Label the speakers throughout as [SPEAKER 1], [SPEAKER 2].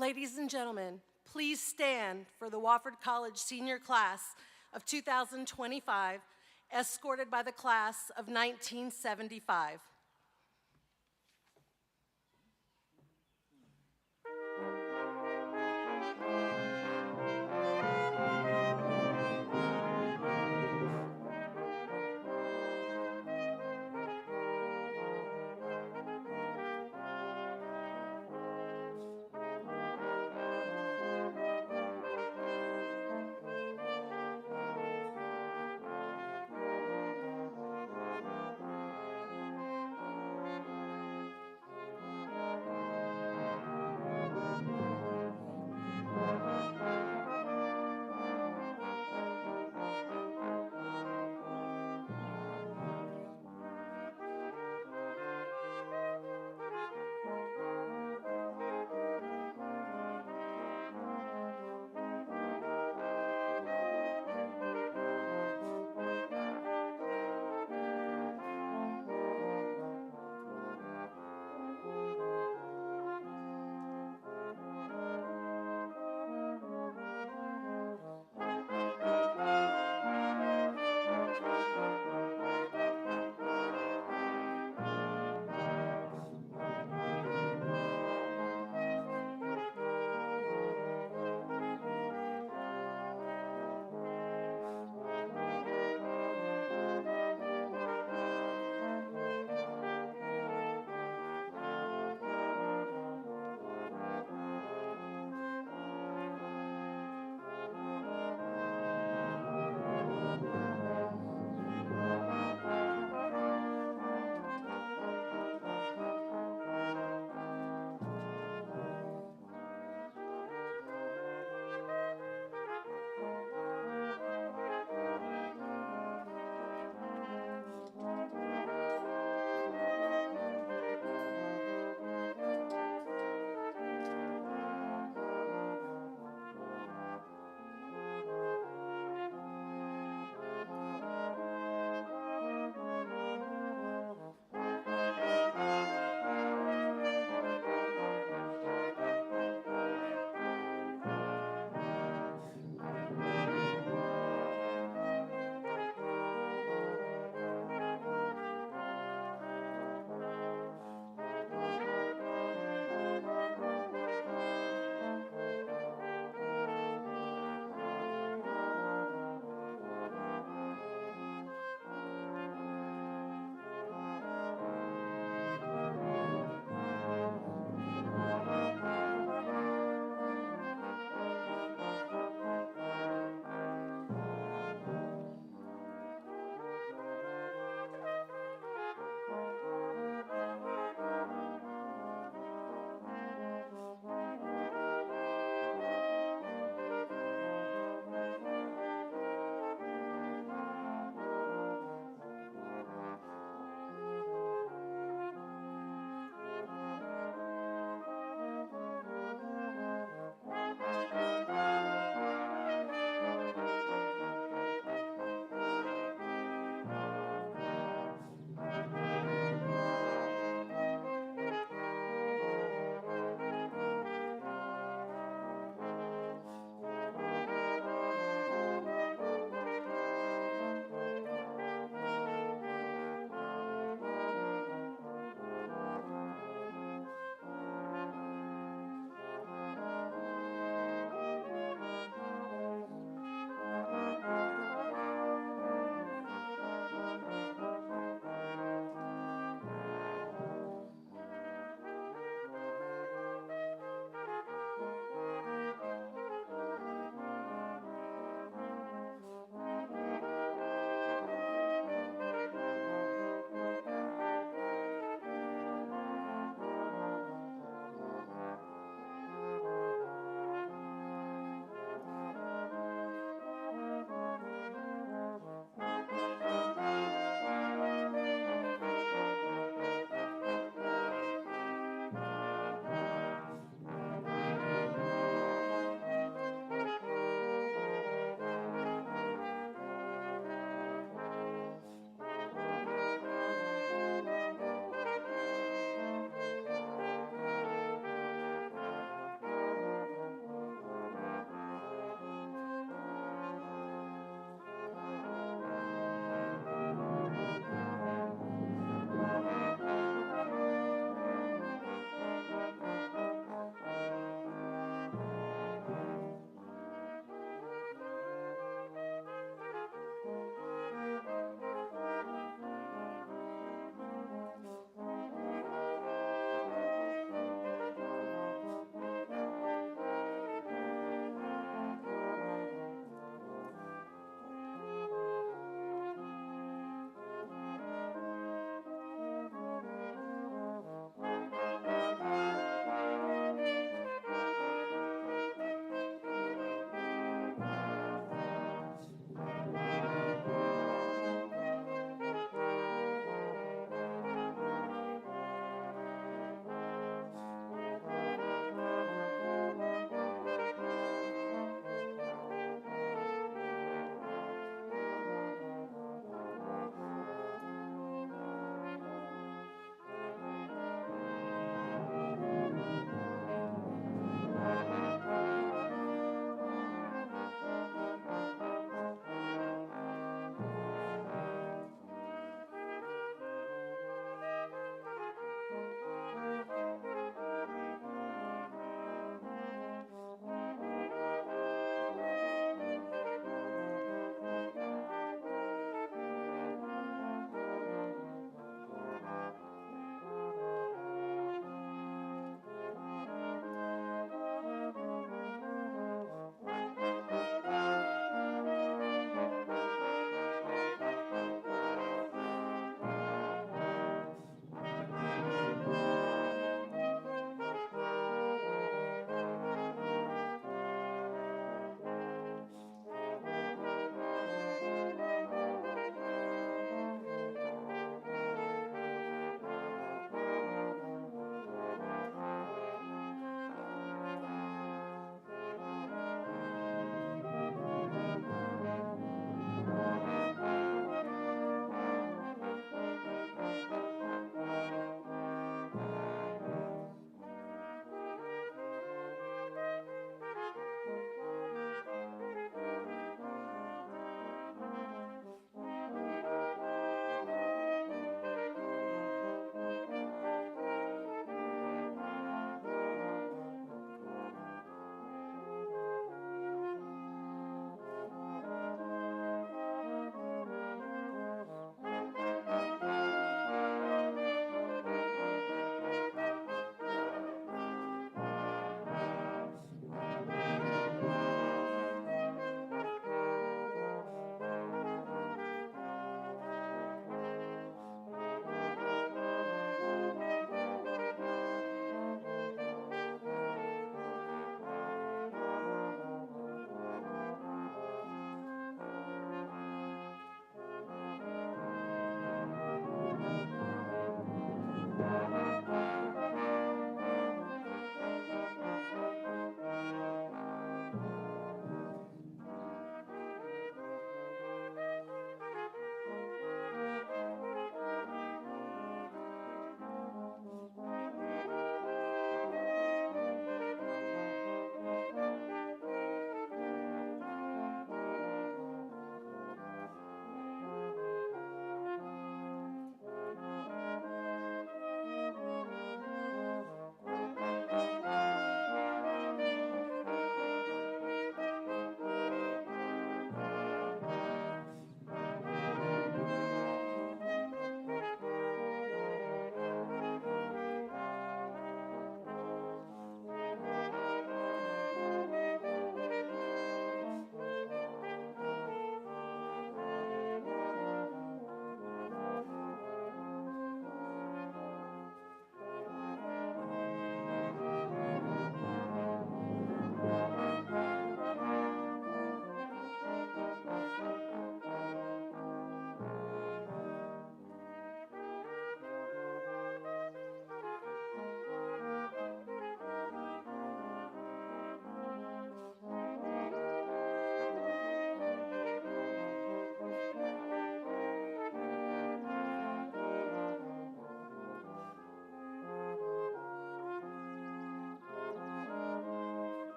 [SPEAKER 1] Ladies and gentlemen, please stand for the Wofford College senior class of 2025, escorted by the class of 1975.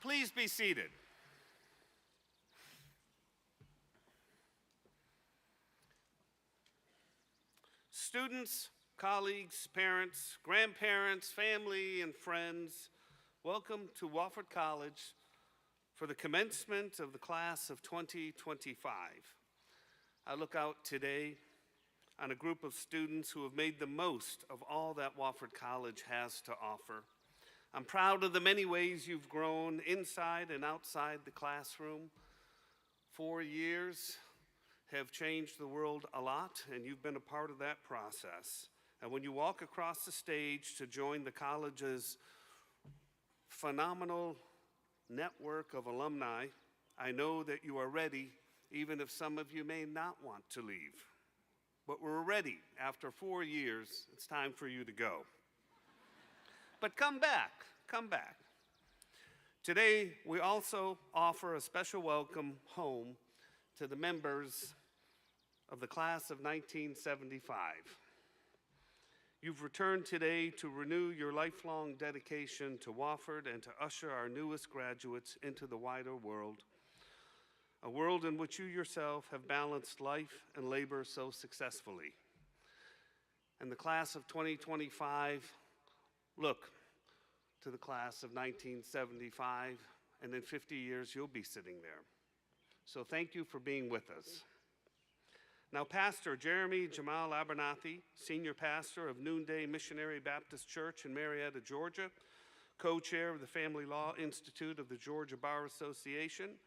[SPEAKER 2] please be seated. Students, colleagues, parents, grandparents, family, and friends, welcome to Wofford College for the commencement of the class of 2025. I look out today on a group of students who have made the most of all that Wofford College has to offer. I'm proud of the many ways you've grown inside and outside the classroom. 4 years have changed the world a lot, and you've been a part of that process. And when you walk across the stage to join the college's phenomenal network of alumni, I know that you are ready, even if some of you may not want to leave. But we're ready. After 4 years, it's time for you to go. But come back, come back. Today, we also offer a special welcome home to the members of the class of 1975. You've returned today to renew your lifelong dedication to Wofford and to usher our newest graduates into the wider world, a world in which you yourself have balanced life and labor so successfully. And the class of 2025, look to the class of 1975, and in 50 years, you'll be sitting there. So thank you for being with us. Now, Pastor Jeremy Jamal Abernathy, Senior Pastor of Noonday Missionary Baptist Church in Marietta, Georgia, co-chair of the Family Law Institute of the Georgia Bar Association,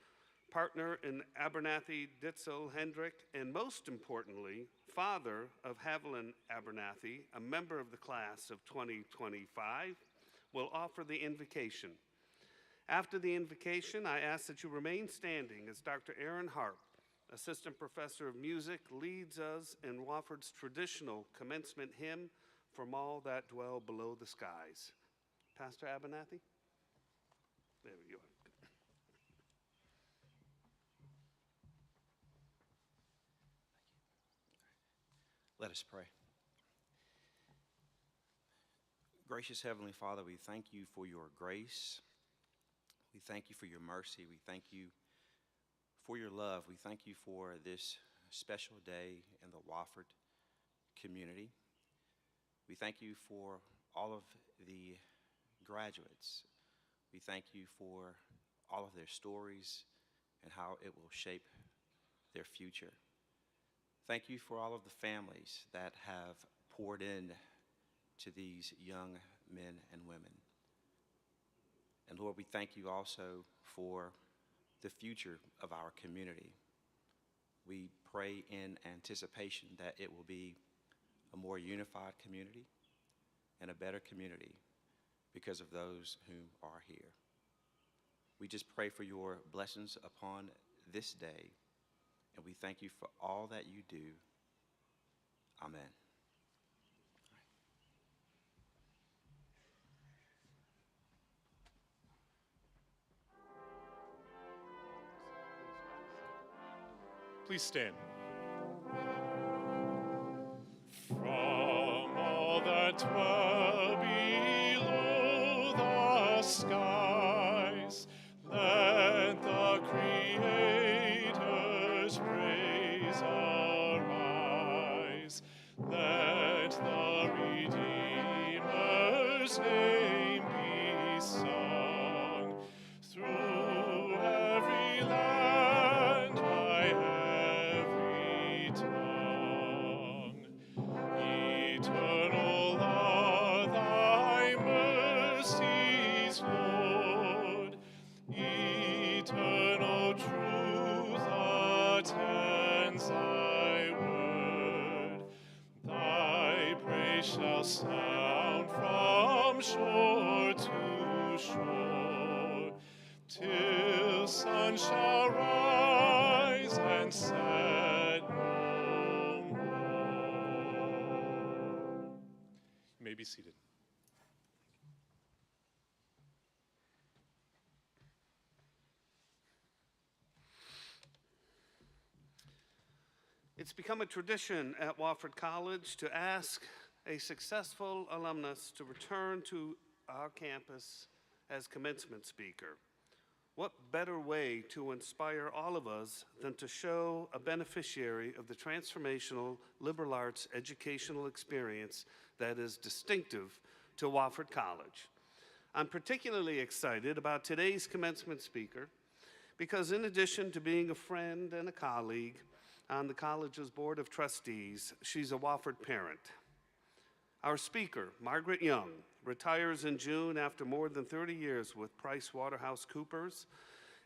[SPEAKER 2] partner in Abernathy Ditzel Hendrick, and most importantly, father of Haviland Abernathy, a member of the class of 2025, will offer the invocation. After the invocation, I ask that you remain standing as Dr. Aaron Harp, Assistant Professor of Music, leads us in Wofford's traditional commencement hymn, From All That Dwell Below the Skies. Pastor Abernathy? There we go.
[SPEAKER 3] Let us pray. Gracious Heavenly Father, we thank you for your grace. We thank you for your mercy. We thank you for your love. We thank you for this special day in the Wofford community. We thank you for all of the graduates. We thank you for all of their stories and how it will shape their future. Thank you for all of the families that have poured in to these young men and women. And Lord, we thank you also for the future of our community. We pray in anticipation that it will be a more unified community and a better community because of those who are here. We just pray for your blessings upon this day, and we thank you for all that you do. Amen.
[SPEAKER 4] Please stand. From all that dwell below the skies, let the Creator's praise arise. Let the Redeemer's name be sung through every land by every tongue. Eternal are thy mercies, Lord. Eternal truth attends thy word. Thy praise shall sound from shore to shore, till sun shall rise and set no more. You may be seated.
[SPEAKER 2] It's become a tradition at Wofford College to ask a successful alumnus to return to our campus as commencement speaker. What better way to inspire all of us than to show a beneficiary of the transformational liberal arts educational experience that is distinctive to Wofford College? I'm particularly excited about today's commencement speaker because in addition to being a friend and a colleague on the college's Board of Trustees, she's a Wofford parent. Our speaker, Margaret Young, retires in June after more than 30 years with PricewaterhouseCoopers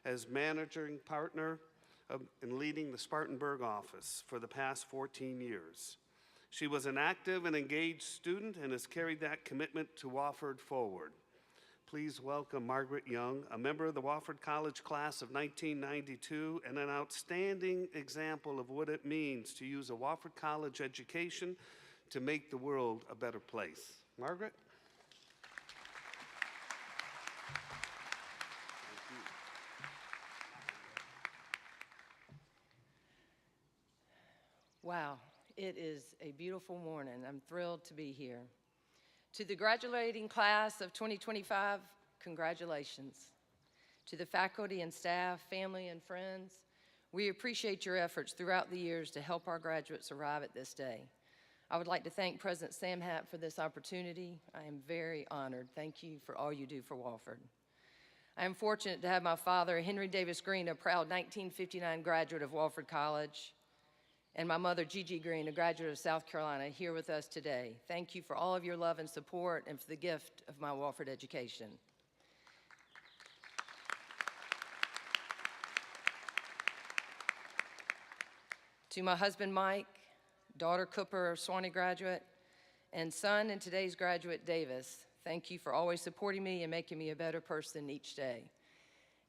[SPEAKER 2] as managing partner and leading the Spartanburg office for the past 14 years. She was an active and engaged student and has carried that commitment to Wofford forward. Please welcome Margaret Young, a member of the Wofford College class of 1992 and an outstanding example of what it means to use a Wofford College education to make the world a better place. Margaret?
[SPEAKER 5] Wow, it is a beautiful morning. I'm thrilled to be here. To the graduating class of 2025, congratulations. To the faculty and staff, family and friends, we appreciate your efforts throughout the years to help our graduates arrive at this day. I would like to thank President Sam Happ for this opportunity. I am very honored. Thank you for all you do for Wofford. I am fortunate to have my father, Henry Davis Green, a proud 1959 graduate of Wofford College, and my mother, Gigi Green, a graduate of South Carolina, here with us today. Thank you for all of your love and support and for the gift of my Wofford education. To my husband, Mike, daughter Cooper, Swanee graduate, and son and today's graduate, Davis, thank you for always supporting me and making me a better person each day.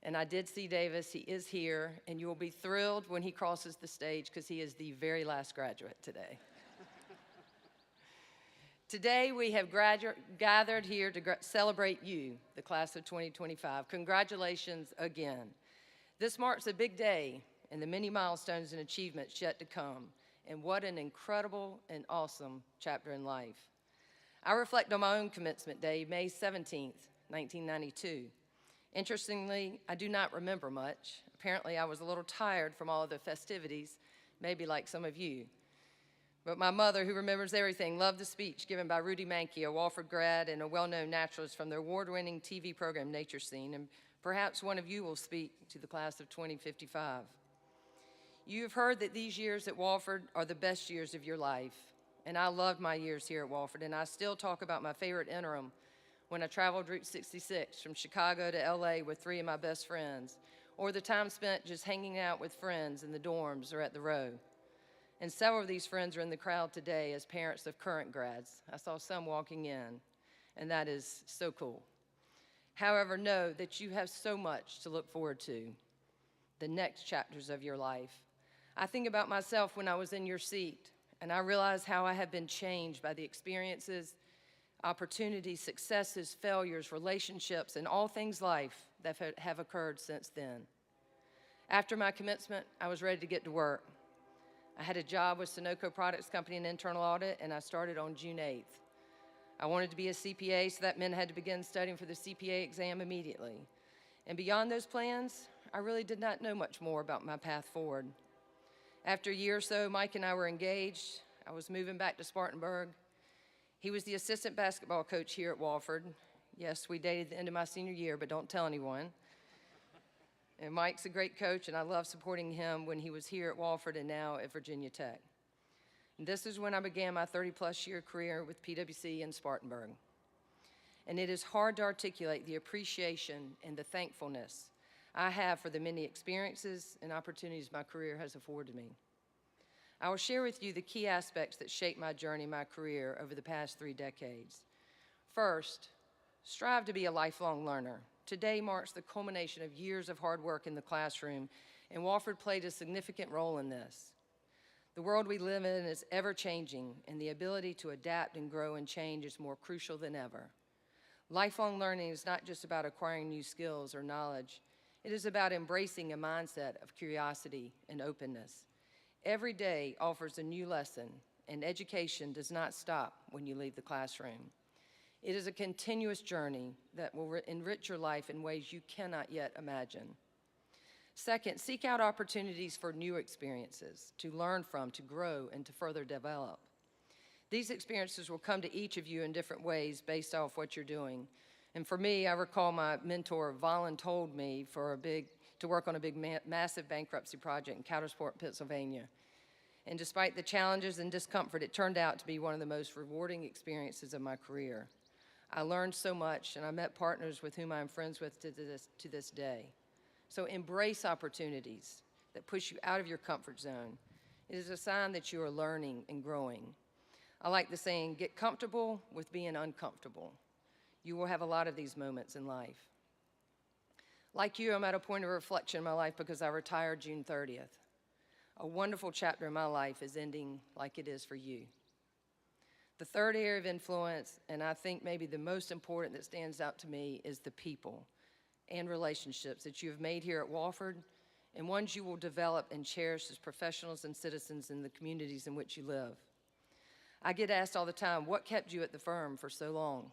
[SPEAKER 5] And I did see Davis. He is here, and you will be thrilled when he crosses the stage because he is the very last graduate today. Today, we have gathered here to celebrate you, the class of 2025. Congratulations again. This marks a big day and the many milestones and achievements yet to come, and what an incredible and awesome chapter in life. I reflect on my own commencement day, May 17th, 1992. Interestingly, I do not remember much. Apparently, I was a little tired from all of the festivities, maybe like some of you. But my mother, who remembers everything, loved the speech given by Rudy Mankey, a Wofford grad and a well-known naturalist from the award-winning TV program Nature Scene, and perhaps one of you will speak to the class of 2055. You have heard that these years at Wofford are the best years of your life, and I loved my years here at Wofford, and I still talk about my favorite interim when I traveled Route 66 from Chicago to LA with 3 of my best friends, or the time spent just hanging out with friends in the dorms or at the Row. And several of these friends are in the crowd today as parents of current grads. I saw some walking in, and that is so cool. However, know that you have so much to look forward to, the next chapters of your life. I think about myself when I was in your seat, and I realize how I have been changed by the experiences, opportunities, successes, failures, relationships, and all things life that have occurred since then. After my commencement, I was ready to get to work. I had a job with Sunoco Products Company in internal audit, and I started on June 8th. I wanted to be a CPA, so that meant I had to begin studying for the CPA exam immediately. And beyond those plans, I really did not know much more about my path forward. After a year or so, Mike and I were engaged. I was moving back to Spartanburg. He was the assistant basketball coach here at Wofford. Yes, we dated the end of my senior year, but don't tell anyone. And Mike's a great coach, and I love supporting him when he was here at Wofford and now at Virginia Tech. And this is when I began my 30-plus year career with PwC in Spartanburg. And it is hard to articulate the appreciation and the thankfulness I have for the many experiences and opportunities my career has afforded me. I will share with you the key aspects that shaped my journey, my career over the past 3 decades. First, strive to be a lifelong learner. Today marks the culmination of years of hard work in the classroom, and Wofford played a significant role in this. The world we live in is ever-changing, and the ability to adapt and grow and change is more crucial than ever. Lifelong learning is not just about acquiring new skills or knowledge. It is about embracing a mindset of curiosity and openness. Every day offers a new lesson, and education does not stop when you leave the classroom. It is a continuous journey that will enrich your life in ways you cannot yet imagine. Second, seek out opportunities for new experiences, to learn from, to grow, and to further develop. These experiences will come to each of you in different ways based off what you're doing. And for me, I recall my mentor, voluntold me to work on a big, massive bankruptcy project in Coudersport, Pennsylvania. And despite the challenges and discomfort, it turned out to be one of the most rewarding experiences of my career. I learned so much, and I met partners with whom I'm friends with to this day. So embrace opportunities that push you out of your comfort zone. It is a sign that you are learning and growing. I like the saying, get comfortable with being uncomfortable. You will have a lot of these moments in life. Like you, I'm at a point of reflection in my life because I retired June 30th. A wonderful chapter in my life is ending like it is for you. The third area of influence, and I think maybe the most important that stands out to me, is the people and relationships that you have made here at Wofford and ones you will develop and cherish as professionals and citizens in the communities in which you live. I get asked all the time, what kept you at the firm for so long?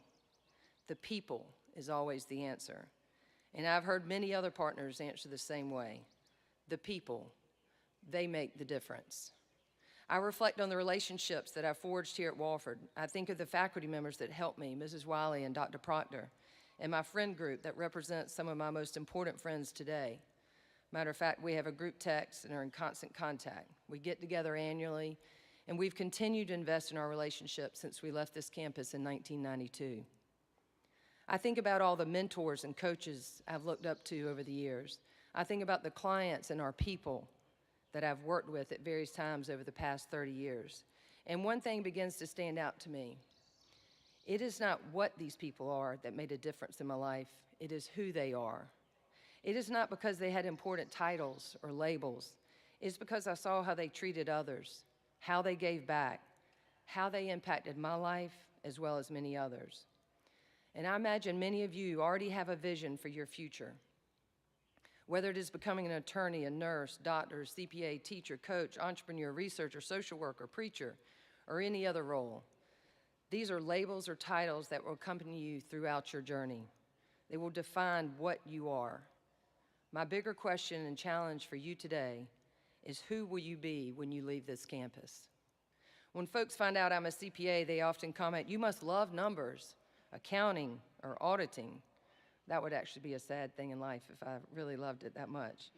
[SPEAKER 5] The people is always the answer. And I've heard many other partners answer the same way. The people, they make the difference. I reflect on the relationships that I've forged here at Wofford. I think of the faculty members that helped me, Mrs. Wiley and Dr. Proctor, and my friend group that represents some of my most important friends today. Matter of fact, we have a group text and are in constant contact. We get together annually, and we've continued to invest in our relationship since we left this campus in 1992. I think about all the mentors and coaches I've looked up to over the years. I think about the clients and our people that I've worked with at various times over the past 30 years. And one thing begins to stand out to me. It is not what these people are that made a difference in my life. It is who they are. It is not because they had important titles or labels. It's because I saw how they treated others, how they gave back, how they impacted my life as well as many others. And I imagine many of you already have a vision for your future. Whether it is becoming an attorney, a nurse, doctor, CPA, teacher, coach, entrepreneur, researcher, social worker, preacher, or any other role. These are labels or titles that will accompany you throughout your journey. They will define what you are. My bigger question and challenge for you today is, who will you be when you leave this campus? When folks find out I'm a CPA, they often comment, you must love numbers, accounting, or auditing. That would actually be a sad thing in life if I really loved it that much.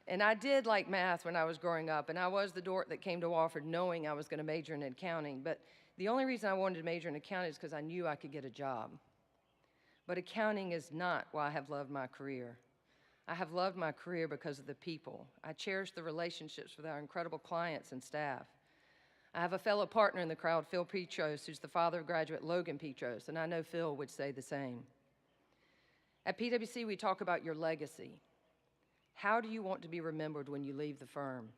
[SPEAKER 5] And I did like math when I was growing up, and I was the dork that came to Wofford knowing I was going to major in accounting. But the only reason I wanted to major in accounting is because I knew I could get a job. But accounting is not why I have loved my career. I have loved my career because of the people. I cherish the relationships with our incredible clients and staff. I have a fellow partner in the crowd, Phil Petros, who's the father of graduate Logan Petros, and I know Phil would say the same. At PwC, we talk about your legacy. How do you want to be remembered when you leave the firm?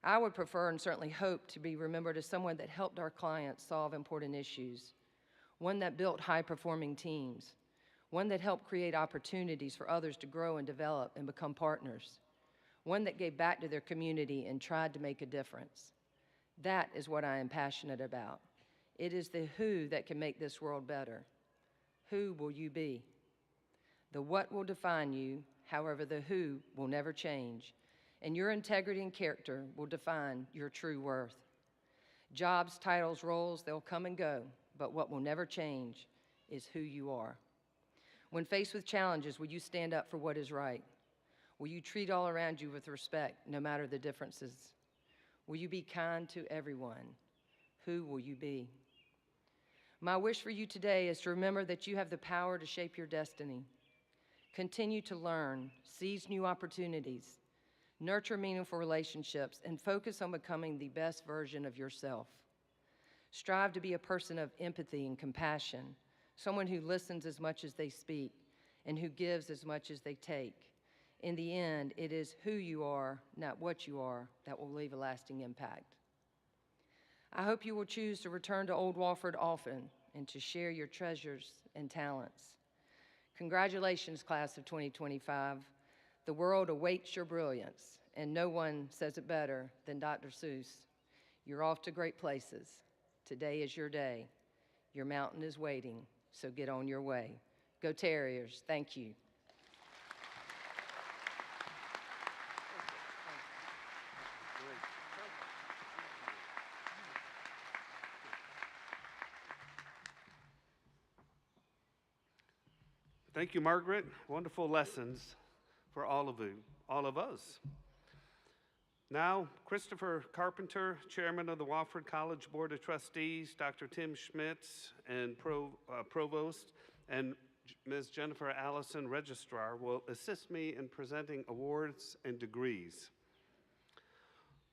[SPEAKER 5] I would prefer and certainly hope to be remembered as someone that helped our clients solve important issues, one that built high-performing teams, one that helped create opportunities for others to grow and develop and become partners, one that gave back to their community and tried to make a difference. That is what I am passionate about. It is the who that can make this world better. Who will you be? The what will define you, however, the who will never change, and your integrity and character will define your true worth. Jobs, titles, roles, they'll come and go, but what will never change is who you are. When faced with challenges, will you stand up for what is right? Will you treat all around you with respect, no matter the differences? Will you be kind to everyone? Who will you be? My wish for you today is to remember that you have the power to shape your destiny. Continue to learn, seize new opportunities, nurture meaningful relationships, and focus on becoming the best version of yourself. Strive to be a person of empathy and compassion, someone who listens as much as they speak and who gives as much as they take. In the end, it is who you are, not what you are, that will leave a lasting impact. I hope you will choose to return to Old Wofford often and to share your treasures and talents. Congratulations, class of 2025. The world awaits your brilliance, and no one says it better than Dr. Seuss. You're off to great places. Today is your day. Your mountain is waiting, so get on your way. Go Terriers. Thank you.
[SPEAKER 2] Thank you, Margaret. Wonderful lessons for all of us. Now, Christopher Carpenter, Chairman of the Wofford College Board of Trustees, Dr. Tim Schmitz, and Provost, and Ms. Jennifer Allison, Registrar, will assist me in presenting awards and degrees.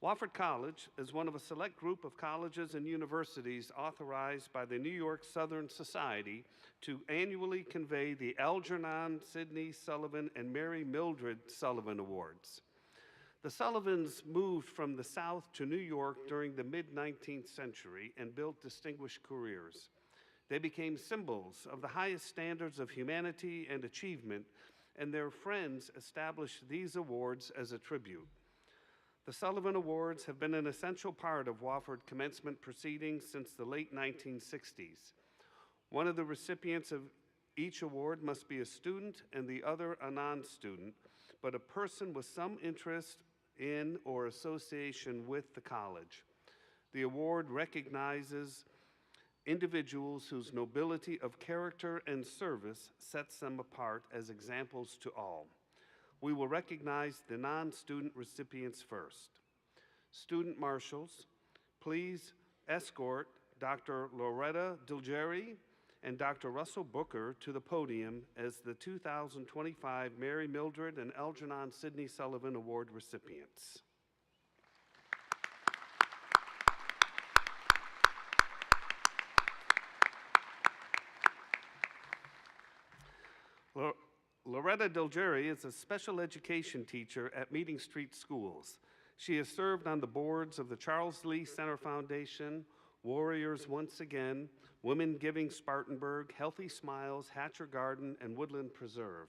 [SPEAKER 2] Wofford College is one of a select group of colleges and universities authorized by the New York Southern Society to annually convey the Algernon Sidney Sullivan and Mary Mildred Sullivan Awards. The Sullivans moved from the South to New York during the mid-19th century and built distinguished careers. They became symbols of the highest standards of humanity and achievement, and their friends established these awards as a tribute. The Sullivan Awards have been an essential part of Wofford commencement proceedings since the late 1960s. One of the recipients of each award must be a student and the other a non-student, but a person with some interest in or association with the college. The award recognizes individuals whose nobility of character and service sets them apart as examples to all. We will recognize the non-student recipients first. Student marshals, please escort Dr. Loretta Dilgeri and Dr. Russell Booker to the podium as the 2025 Mary Mildred and Algernon Sidney Sullivan Award recipients. Loretta Dilgeri is a special education teacher at Meeting Street Schools. She has served on the boards of the Charles Lee Center Foundation, Warriors Once Again, Women Giving Spartanburg, Healthy Smiles, Hatcher Garden, and Woodland Preserve.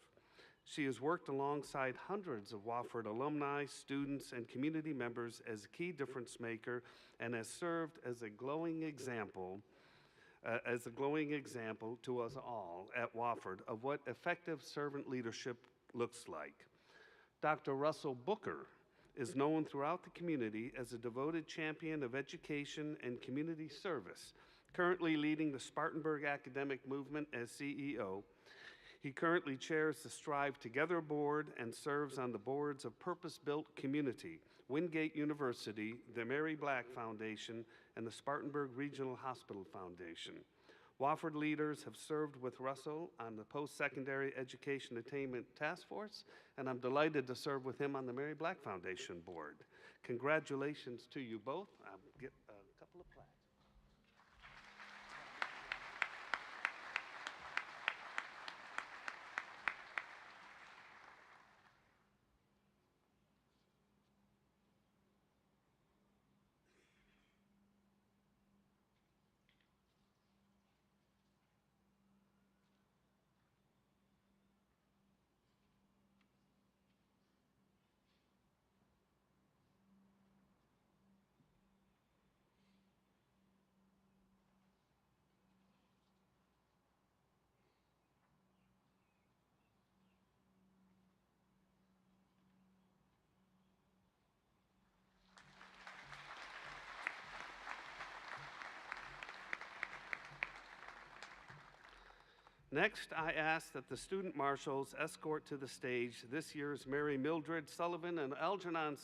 [SPEAKER 2] She has worked alongside hundreds of Wofford alumni, students, and community members as a key difference maker and has served as a glowing example to us all at Wofford of what effective servant leadership looks like. Dr. Russell Booker is known throughout the community as a devoted champion of education and community service, currently leading the Spartanburg academic movement as CEO. He currently chairs the Strive Together Board and serves on the boards of Purpose Built Community, Wingate University, the Mary Black Foundation, and the Spartanburg Regional Hospital Foundation. Wofford leaders have served with Russell on the Post-Secondary Education Attainment Task Force, and I'm delighted to serve with him on the Mary Black Foundation Board. Congratulations to you both. I'll get a couple of plaques. Next, I ask that the student marshals escort to the stage this year's Mary Mildred Sullivan and Algernon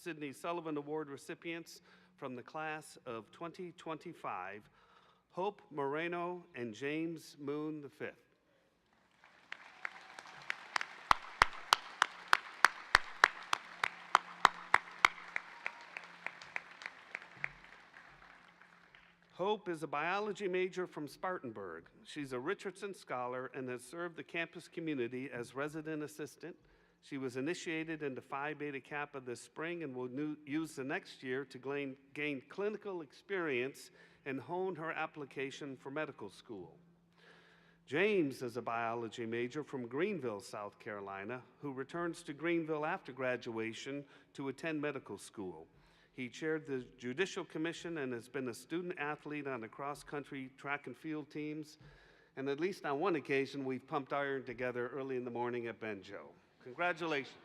[SPEAKER 2] Sidney Sullivan Award recipients from the class of 2025, Hope Moreno and James Moon V. Hope is a biology major from Spartanburg. She's a Richardson Scholar and has served the campus community as resident assistant. She was initiated into Phi Beta Kappa this spring and will use the next year to gain clinical experience and hone her application for medical school. James is a biology major from Greenville, South Carolina, who returns to Greenville after graduation to attend medical school. He chaired the Judicial Commission and has been a student athlete on the cross-country track and field teams. And at least on one occasion, we've pumped iron together early in the morning at Benjo. Congratulations.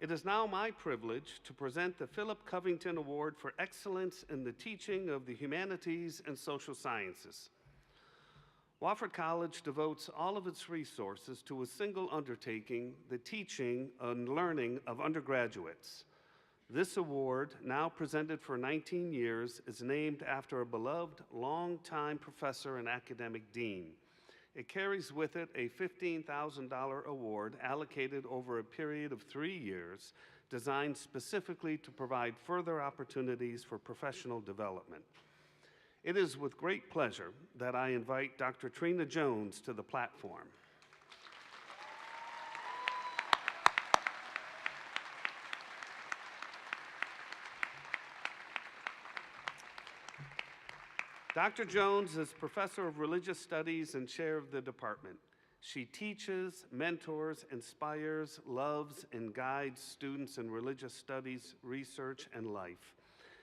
[SPEAKER 2] It is now my privilege to present the Philip Covington Award for Excellence in the Teaching of the Humanities and Social Sciences. Wofford College devotes all of its resources to a single undertaking, the teaching and learning of undergraduates. This award, now presented for 19 years, is named after a beloved longtime professor and academic dean. It carries with it a $15,000 award allocated over a period of 3 years, designed specifically to provide further opportunities for professional development. It is with great pleasure that I invite Dr. Trina Jones to the platform. Dr. Jones is Professor of Religious Studies and Chair of the department. She teaches, mentors, inspires, loves, and guides students in religious studies, research, and life.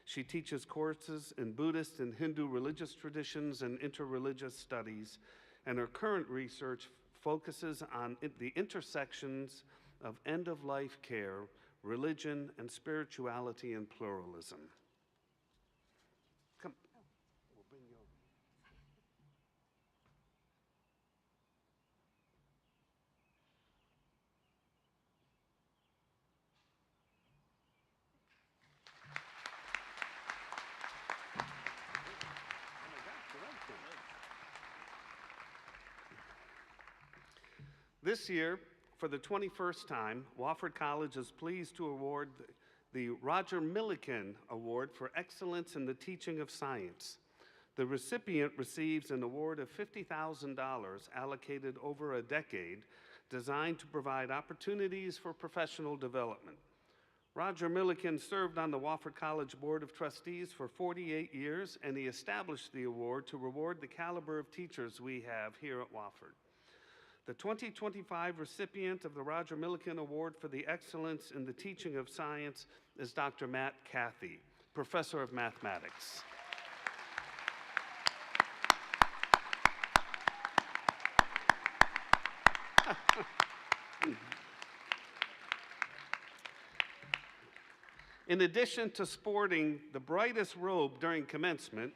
[SPEAKER 2] She teaches courses in Buddhist and Hindu religious traditions and interreligious studies, and her current research focuses on the intersections of end-of-life care, religion, and spirituality and pluralism. Come. We'll bring you over. This year, for the 21st time, Wofford College is pleased to award the Roger Milliken Award for Excellence in the Teaching of Science. The recipient receives an award of $50,000 allocated over a decade, designed to provide opportunities for professional development. Roger Milliken served on the Wofford College Board of Trustees for 48 years, and he established the award to reward the caliber of teachers we have here at Wofford. The 2025 recipient of the Roger Milliken Award for the Excellence in the Teaching of Science is Dr. Matt Cathy, Professor of Mathematics. In addition to sporting the brightest robe during commencement,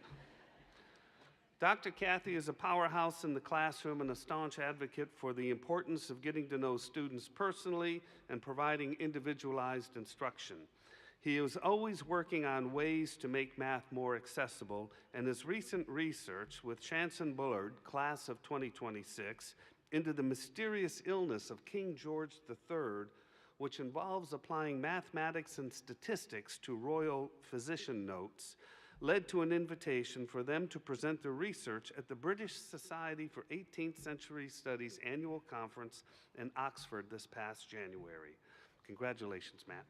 [SPEAKER 2] Dr. Cathy is a powerhouse in the classroom and a staunch advocate for the importance of getting to know students personally and providing individualized instruction. He is always working on ways to make math more accessible, and his recent research with Chanson Bullard, class of 2026, into the mysterious illness of King George III, which involves applying mathematics and statistics to royal physician notes, led to an invitation for them to present their research at the British Society for 18th Century Studies annual conference in Oxford this past January. Congratulations, Matt.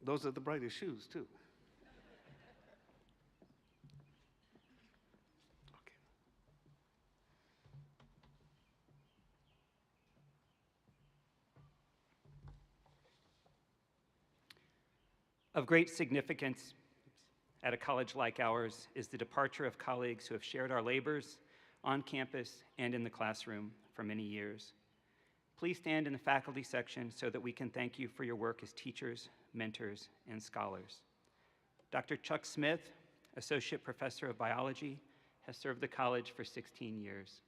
[SPEAKER 2] Those are the brightest shoes, too. Okay.
[SPEAKER 6] Of great significance at a college like ours is the departure of colleagues who have shared our labors on campus and in the classroom for many years. Please stand in the faculty section so that we can thank you for your work as teachers, mentors, and scholars. Dr. Chuck Smith, Associate Professor of Biology, has served the college for 16 years.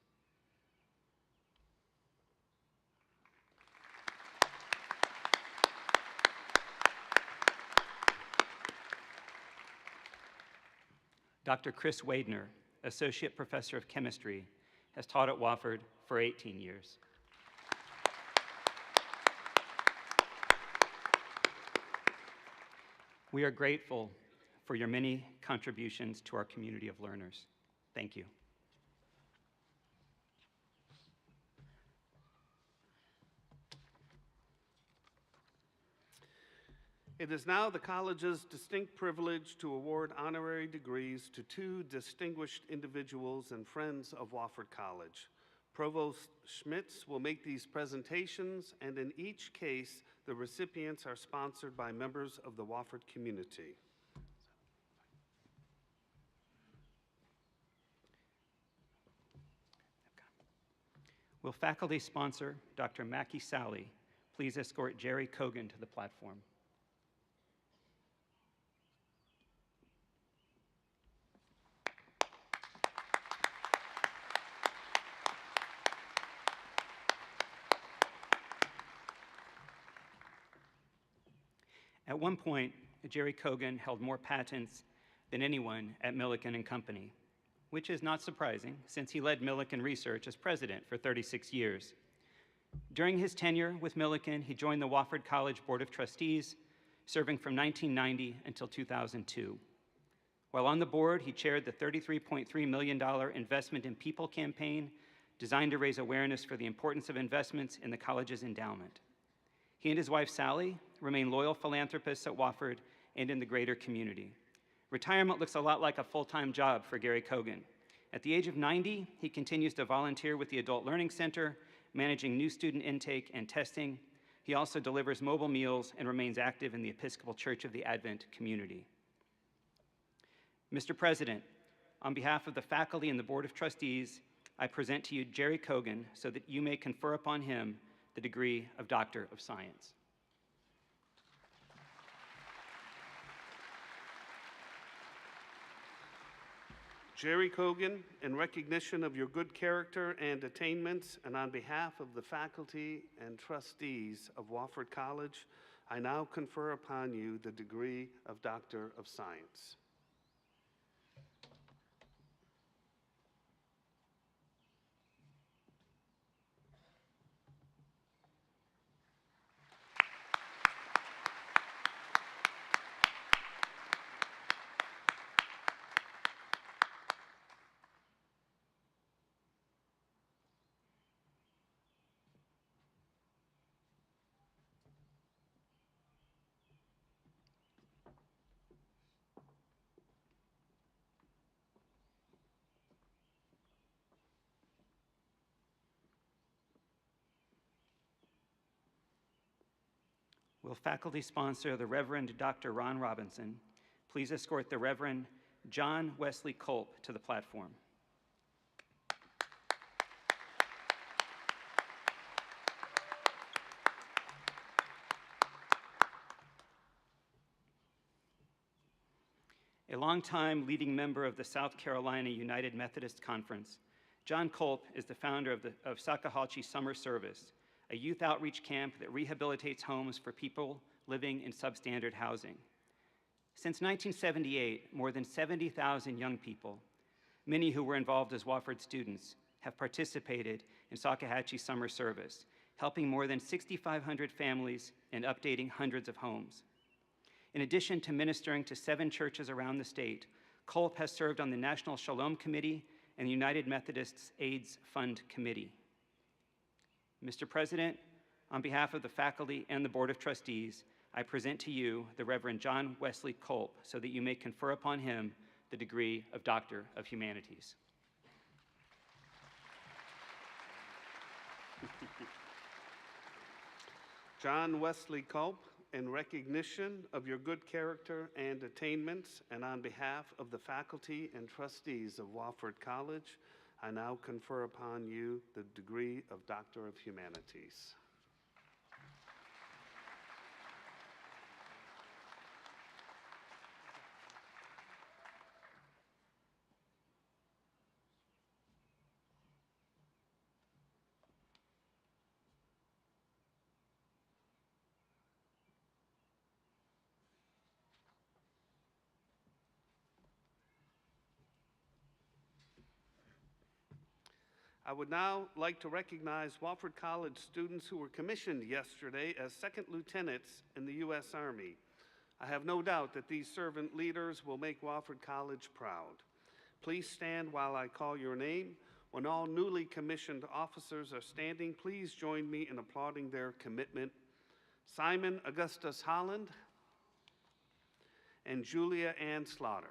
[SPEAKER 6] Dr. Chris Wadner, Associate Professor of Chemistry, has taught at Wofford for 18 years. We are grateful for your many contributions to our community of learners. Thank you.
[SPEAKER 2] It is now the college's distinct privilege to award honorary degrees to two distinguished individuals and friends of Wofford College. Provost Schmitz will make these presentations, and in each case, the recipients are sponsored by members of the Wofford community.
[SPEAKER 6] Will faculty sponsor Dr. Mackie Sally please escort Jerry Kogan to the platform? At one point, Jerry Kogan held more patents than anyone at Milliken and Company, which is not surprising since he led Milliken Research as president for 36 years. During his tenure with Milliken, he joined the Wofford College Board of Trustees, serving from 1990 until 2002. While on the board, he chaired the $33.3 million Investment in People campaign designed to raise awareness for the importance of investments in the college's endowment. He and his wife, Sally, remain loyal philanthropists at Wofford and in the greater community. Retirement looks a lot like a full-time job for Gary Kogan. At the age of 90, he continues to volunteer with the Adult Learning Center, managing new student intake and testing. He also delivers mobile meals and remains active in the Episcopal Church of the Advent community. Mr. President, on behalf of the faculty and the Board of Trustees, I present to you Jerry Kogan so that you may confer upon him the degree of Doctor of Science.
[SPEAKER 2] Jerry Kogan, in recognition of your good character and attainments, and on behalf of the faculty and trustees of Wofford College, I now confer upon you the degree of Doctor of Science.
[SPEAKER 6] Will faculty sponsor the Reverend Dr. Ron Robinson please escort the Reverend John Wesley Culp to the platform? A longtime leading member of the South Carolina United Methodist Conference, John Culp is the founder of Sakahalchi Summer Service, a youth outreach camp that rehabilitates homes for people living in substandard housing. Since 1978, more than 70,000 young people, many who were involved as Wofford students, have participated in Sakahatchee Summer Service, helping more than 6,500 families and updating hundreds of homes. In addition to ministering to 7 churches around the state, Culp has served on the National Shalom Committee and the United Methodists AIDS Fund Committee. Mr. President, on behalf of the faculty and the Board of Trustees, I present to you the Reverend John Wesley Culp so that you may confer upon him the degree of Doctor of Humanities.
[SPEAKER 2] John Wesley Culp, in recognition of your good character and attainments, and on behalf of the faculty and trustees of Wofford College, I now confer upon you the degree of Doctor of Humanities. I would now like to recognize Wofford College students who were commissioned yesterday as second lieutenants in the U.S. Army. I have no doubt that these servant leaders will make Wofford College proud. Please stand while I call your name. When all newly commissioned officers are standing, please join me in applauding their commitment. Simon Augustus Holland and Julia Ann Slaughter.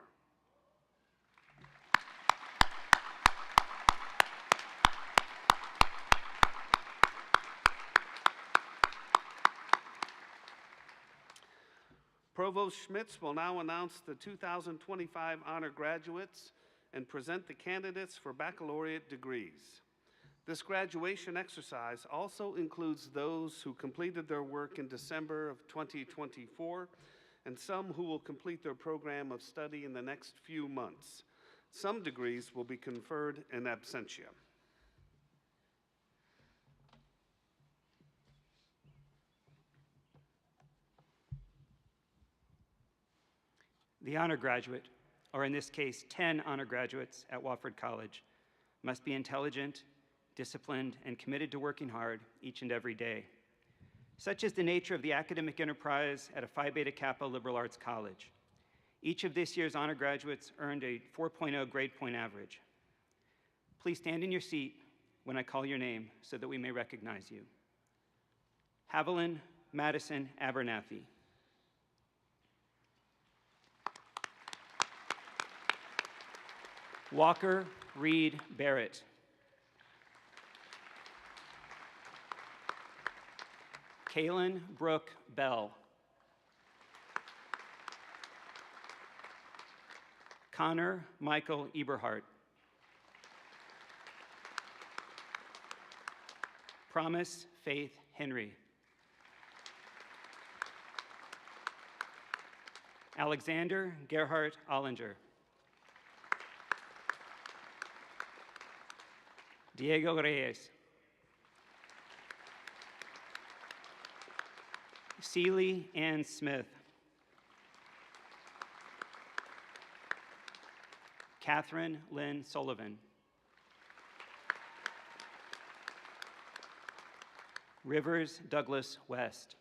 [SPEAKER 2] Provost Schmitz will now announce the 2025 honor graduates and present the candidates for baccalaureate degrees. This graduation exercise also includes those who completed their work in December of 2024 and some who will complete their program of study in the next few months. Some degrees will be conferred in absentia.
[SPEAKER 6] The honor graduate, or in this case, 10 honor graduates at Wofford College, must be intelligent, disciplined, and committed to working hard each and every day. Such is the nature of the academic enterprise at a Phi Beta Kappa liberal arts college. Each of this year's honor graduates earned a 4.0 grade point average. Please stand in your seat when I call your name so that we may recognize you. Haviland Madison Abernathy. Walker Reed Barrett. Kaylin Brooke Bell. Connor Michael Eberhardt. Promise Faith Henry. Alexander Gerhardt Ollinger. Diego Reyes. Celie Ann Smith. Catherine Lynn Sullivan. Rivers Douglas West.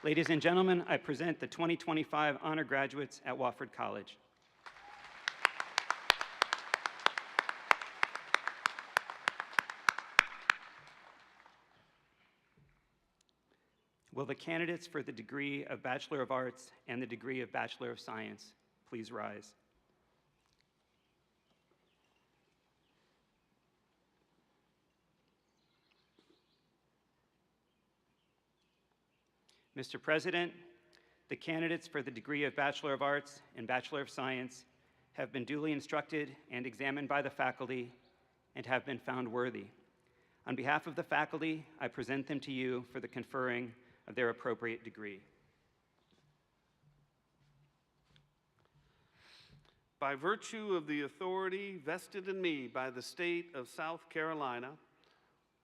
[SPEAKER 6] Ladies and gentlemen, I present the 2025 honor graduates at Wofford College. Will the candidates for the degree of Bachelor of Arts and the degree of Bachelor of Science please rise? Mr. President, the candidates for the degree of Bachelor of Arts and Bachelor of Science have been duly instructed and examined by the faculty and have been found worthy. On behalf of the faculty, I present them to you for the conferring of their appropriate degree.
[SPEAKER 2] By virtue of the authority vested in me by the state of South Carolina,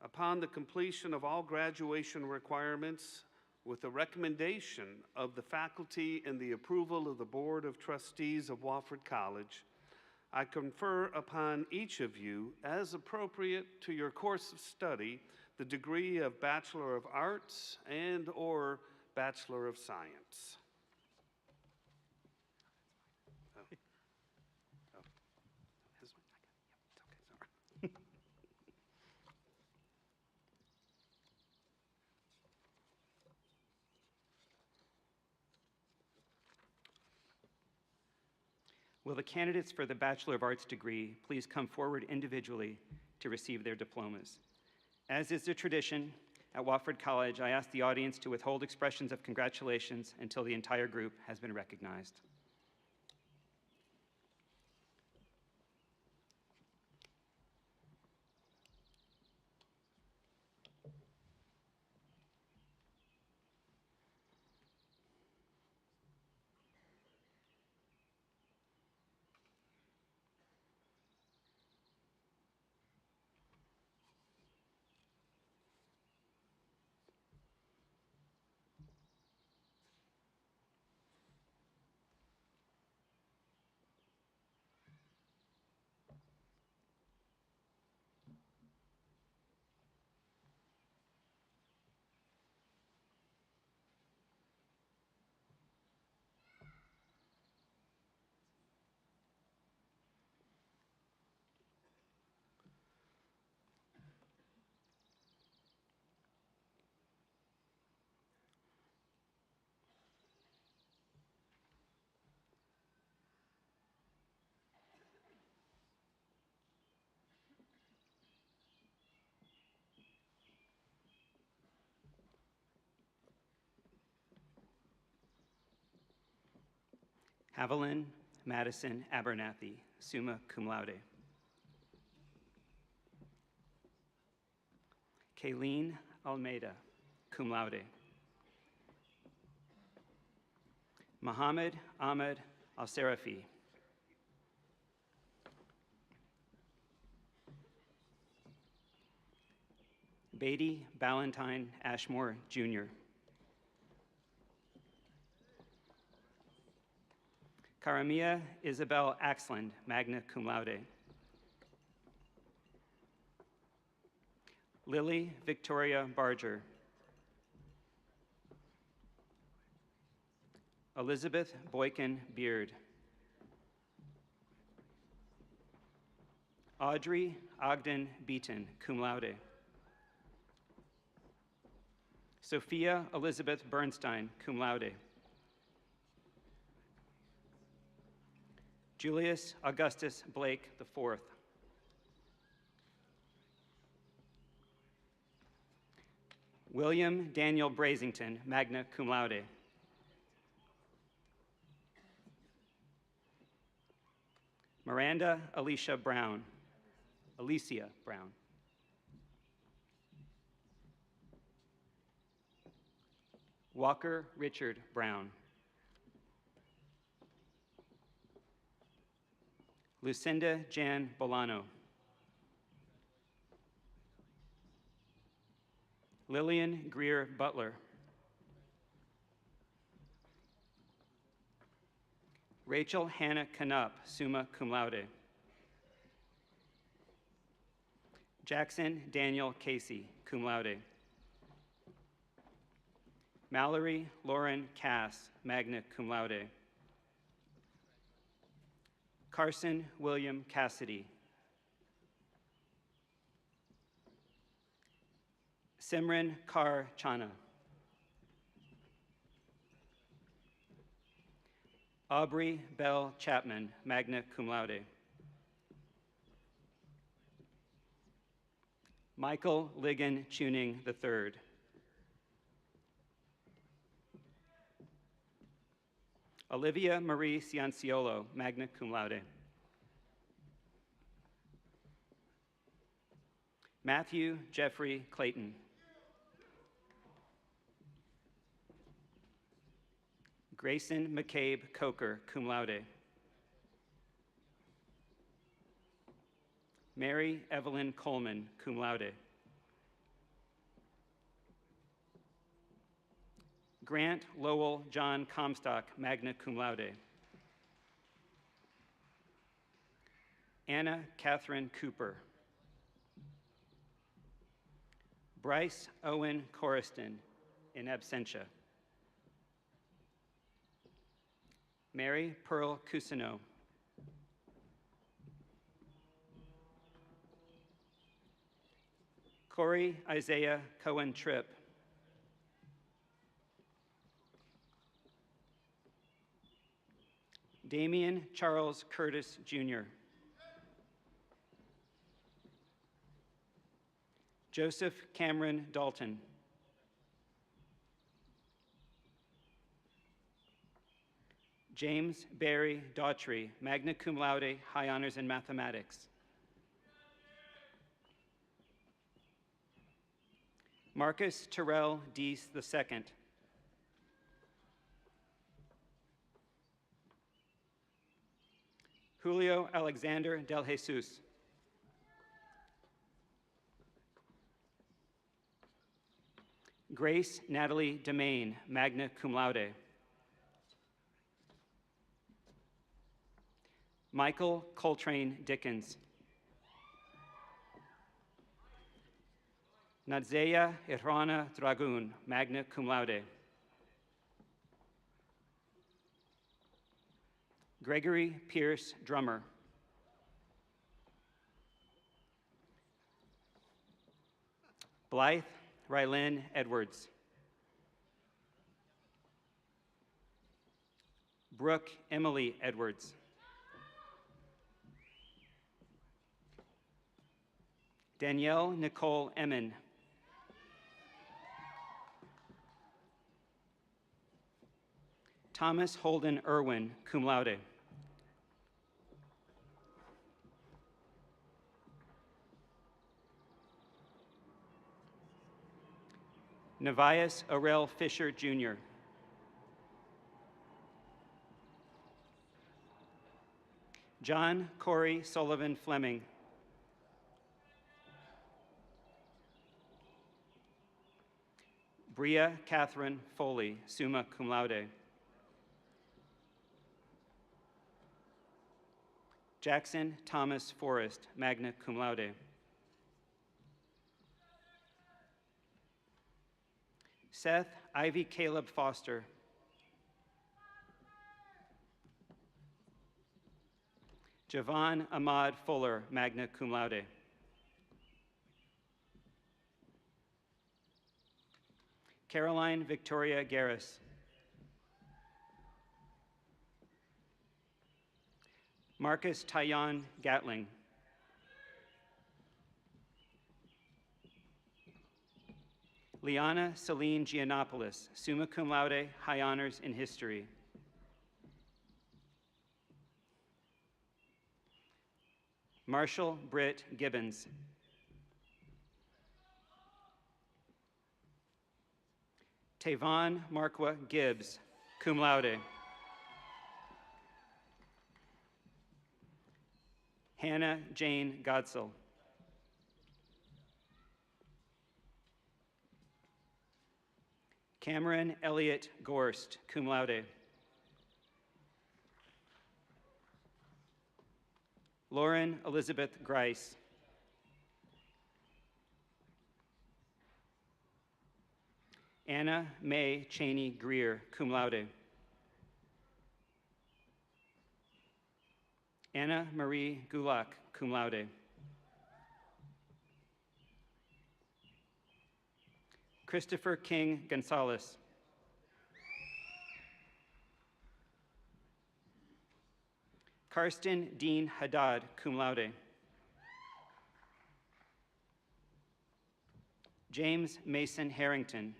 [SPEAKER 2] upon the completion of all graduation requirements, with the recommendation of the faculty and the approval of the Board of Trustees of Wofford College, I confer upon each of you, as appropriate to your course of study, the degree of Bachelor of Arts and/or Bachelor of Science.
[SPEAKER 6] Will the candidates for the Bachelor of Arts degree please come forward individually to receive their diplomas? As is the tradition at Wofford College, I ask the audience to withhold expressions of congratulations until the entire group has been recognized. Haviland Madison Abernathy, summa cum laude. Kayleen Almeida, cum laude. Muhammad Ahmed Al-Sarafi. Beatty Ballantyne Ashmore, Jr. Karamia Isabel Axland, magna cum laude. Lily Victoria Barger. Elizabeth Boykin Beard. Audrey Ogden Beaton, cum laude. Sophia Elizabeth Bernstein, cum laude. Julius Augustus Blake IV. William Daniel Brazington, magna cum laude. Miranda Alicia Brown. Walker Richard Brown. Lucinda Jan Bolano. Lillian Greer Butler. Rachel Hannah Canup, summa cum laude. Jackson Daniel Casey, cum laude. Mallory Lauren Cass, magna cum laude. Carson William Cassidy. Simran Kar Chana. Aubrey Bell Chapman, magna cum laude. Michael Ligon Tuning III. Olivia Marie Cianciolo, magna cum laude. Matthew Jeffrey Clayton. Grayson McCabe Coker, cum laude. Mary Evelyn Coleman, cum laude. Grant Lowell John Comstock, magna cum laude. Anna Catherine Cooper. Bryce Owen Coriston, in absentia. Mary Pearl Cousineau. Corey Isaiah Cohen Tripp. Damian Charles Curtis, Jr. Joseph Cameron Dalton. James Barry Daughtry, magna cum laude, high honors in mathematics. Marcus Terrell Deese II. Julio Alexander Del Jesus. Grace Natalie Demain, magna cum laude. Michael Coltrane Dickens. Nadzeya Irana Dragun, magna cum laude. Gregory Pierce Drummer. Blythe Rylin Edwards. Brooke Emily Edwards. Danielle Nicole Emin. Thomas Holden Irwin, cum laude. Nevias Aurel Fisher, Jr. John Corey Sullivan Fleming. Bria Catherine Foley, summa cum laude. Jackson Thomas Forrest, magna cum laude. Seth Ivy Caleb Foster. Javon Ahmad Fuller, magna cum laude. Caroline Victoria Garris. Marcus Tyon Gatling. Liana Celine Giannopoulos, summa cum laude, high honors in history. Marshall Britt Gibbons. Tavon Marqua Gibbs, cum laude. Hannah Jane Godsell. Cameron Elliott Gorst, cum laude. Lauren Elizabeth Grice. Anna Mae Cheney Greer, cum laude. Anna Marie Gulak, cum laude. Christopher King Gonzalez. Karsten Dean Haddad, cum laude. James Mason Harrington.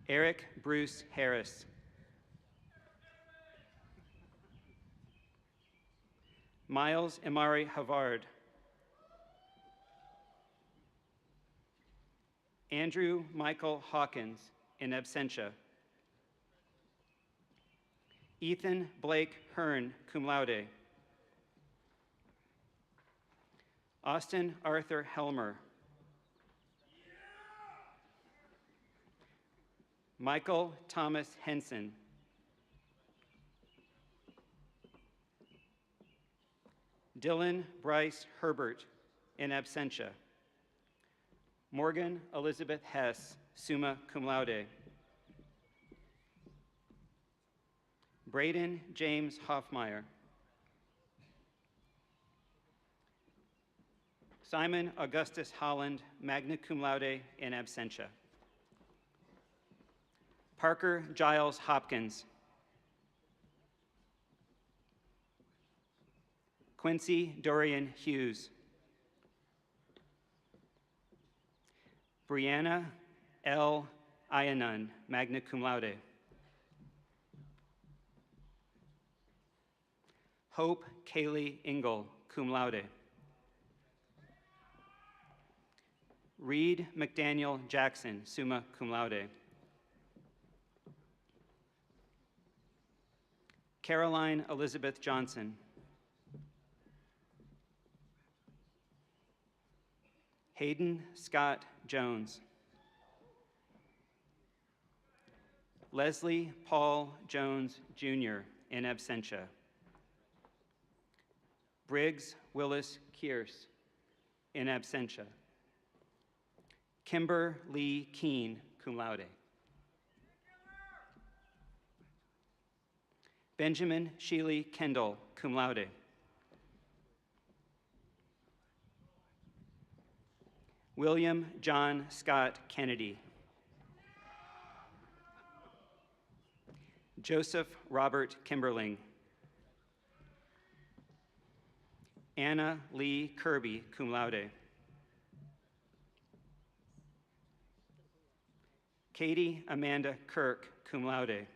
[SPEAKER 6] Eric Bruce Harris. Miles Imari Havard. Andrew Michael Hawkins, in absentia. Ethan Blake Hearn, cum laude. Austin Arthur Helmer. Michael Thomas Henson. Dylan Bryce Herbert, in absentia. Morgan Elizabeth Hess, summa cum laude. Braden James Hoffmeyer. Simon Augustus Holland, magna cum laude, in absentia. Parker Giles Hopkins. Quincy Dorian Hughes. Brianna L. Ianun, magna cum laude. Hope Kaylee Engel, cum laude. Reed McDaniel Jackson, summa cum laude. Caroline Elizabeth Johnson. Hayden Scott Jones. Leslie Paul Jones, Jr., in absentia. Briggs Willis Kearse, in absentia. Kimber Lee Keene, cum laude. Benjamin Sheely Kendall, cum laude. William John Scott Kennedy. Joseph Robert Kimberling. Anna Lee Kirby, cum laude. Katie Amanda Kirk, cum laude.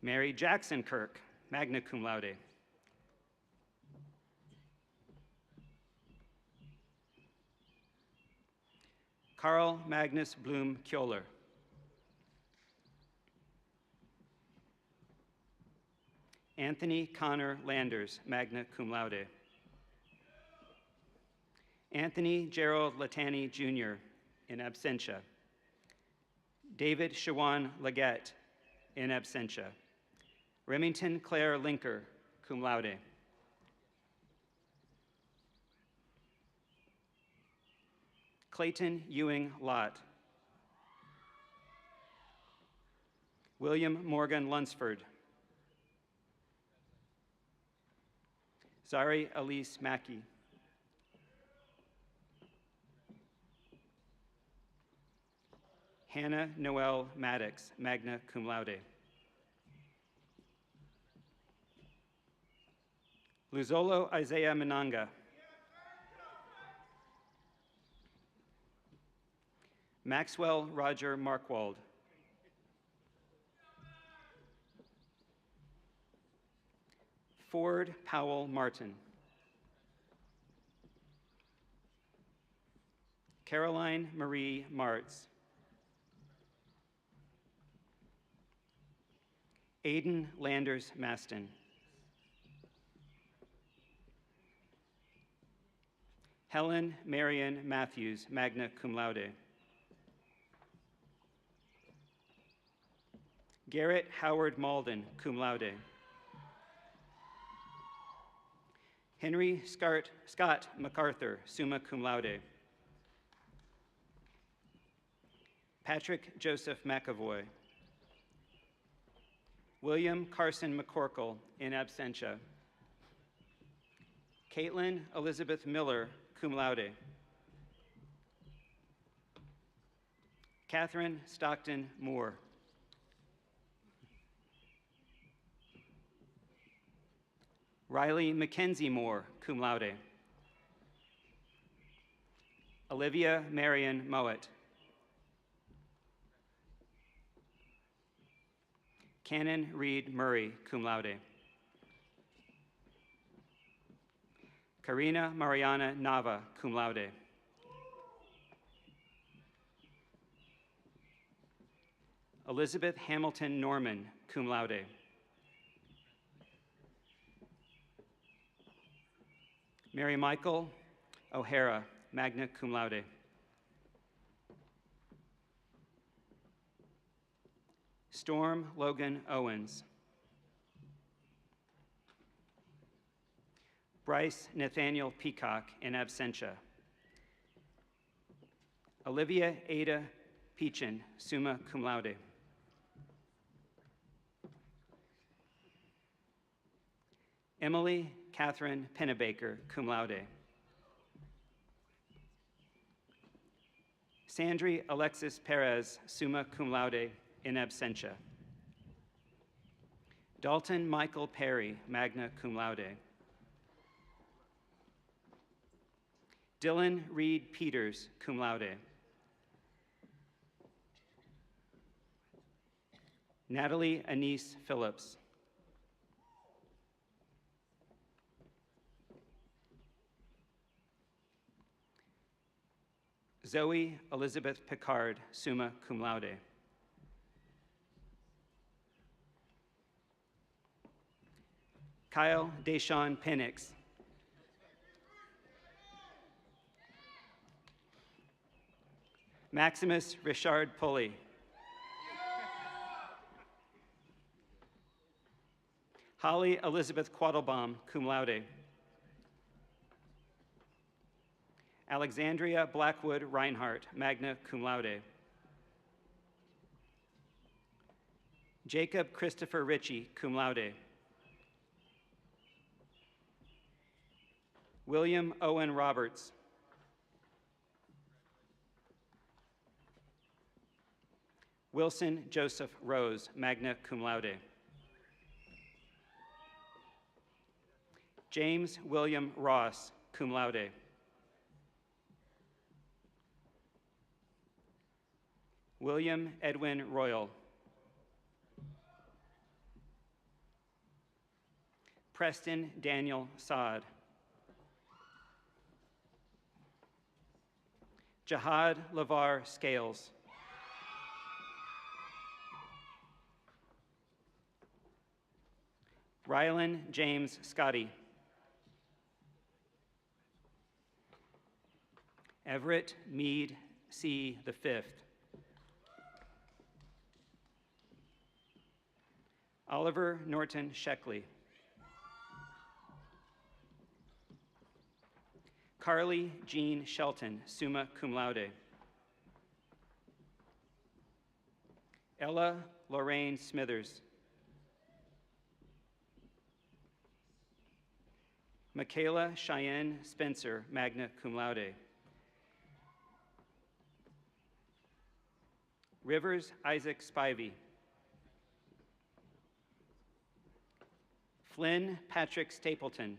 [SPEAKER 6] Mary Jackson Kirk, magna cum laude. Carl Magnus Blum Kjoller. Anthony Connor Landers, magna cum laude. Anthony Gerald Latani Jr., in absentia. David Shawan Leggett, in absentia. Remington Claire Linker, cum laude. Clayton Ewing Lott. William Morgan Lunsford. Zari Elise Mackey. Hannah Noel Maddox, magna cum laude. Luzolo Isaiah Minanga. Maxwell Roger Markwald. Ford Powell Martin. Caroline Marie Martz. Aidan Landers Maston. Helen Marion Matthews, magna cum laude. Garrett Howard Malden, cum laude. Henry Scott MacArthur, summa cum laude. Patrick Joseph McAvoy. William Carson McCorkle, in absentia. Caitlin Elizabeth Miller, cum laude. Catherine Stockton Moore. Riley Mackenzie Moore, cum laude. Olivia Marion Mowat. Canon Reed Murray, cum laude. Karina Mariana Nava, cum laude. Elizabeth Hamilton Norman, cum laude. Mary Michael O'Hara, magna cum laude. Storm Logan Owens. Bryce Nathaniel Peacock, in absentia. Olivia Ada Peachin, summa cum laude. Emily Catherine Pennebaker, cum laude. Sandri Alexis Perez, summa cum laude, in absentia. Dalton Michael Perry, magna cum laude. Dylan Reed Peters, cum laude. Natalie Anise Phillips. Zoe Elizabeth Picard, summa cum laude. Kyle Deshawn Penix. Maximus Richard Pulley. Holly Elizabeth Quattlebaum, cum laude. Alexandria Blackwood Reinhardt, magna cum laude. Jacob Christopher Ritchie, cum laude. William Owen Roberts. Wilson Joseph Rose, magna cum laude. James William Ross, cum laude. William Edwin Royal. Preston Daniel Saad. Jihad Lavar Scales. Rylan James Scotty. Everett Mead C. the Fifth. Oliver Norton Sheckley. Carly Jean Shelton, summa cum laude. Ella Lorraine Smithers. Michaela Cheyenne Spencer, magna cum laude. Rivers Isaac Spivey. Flynn Patrick Stapleton.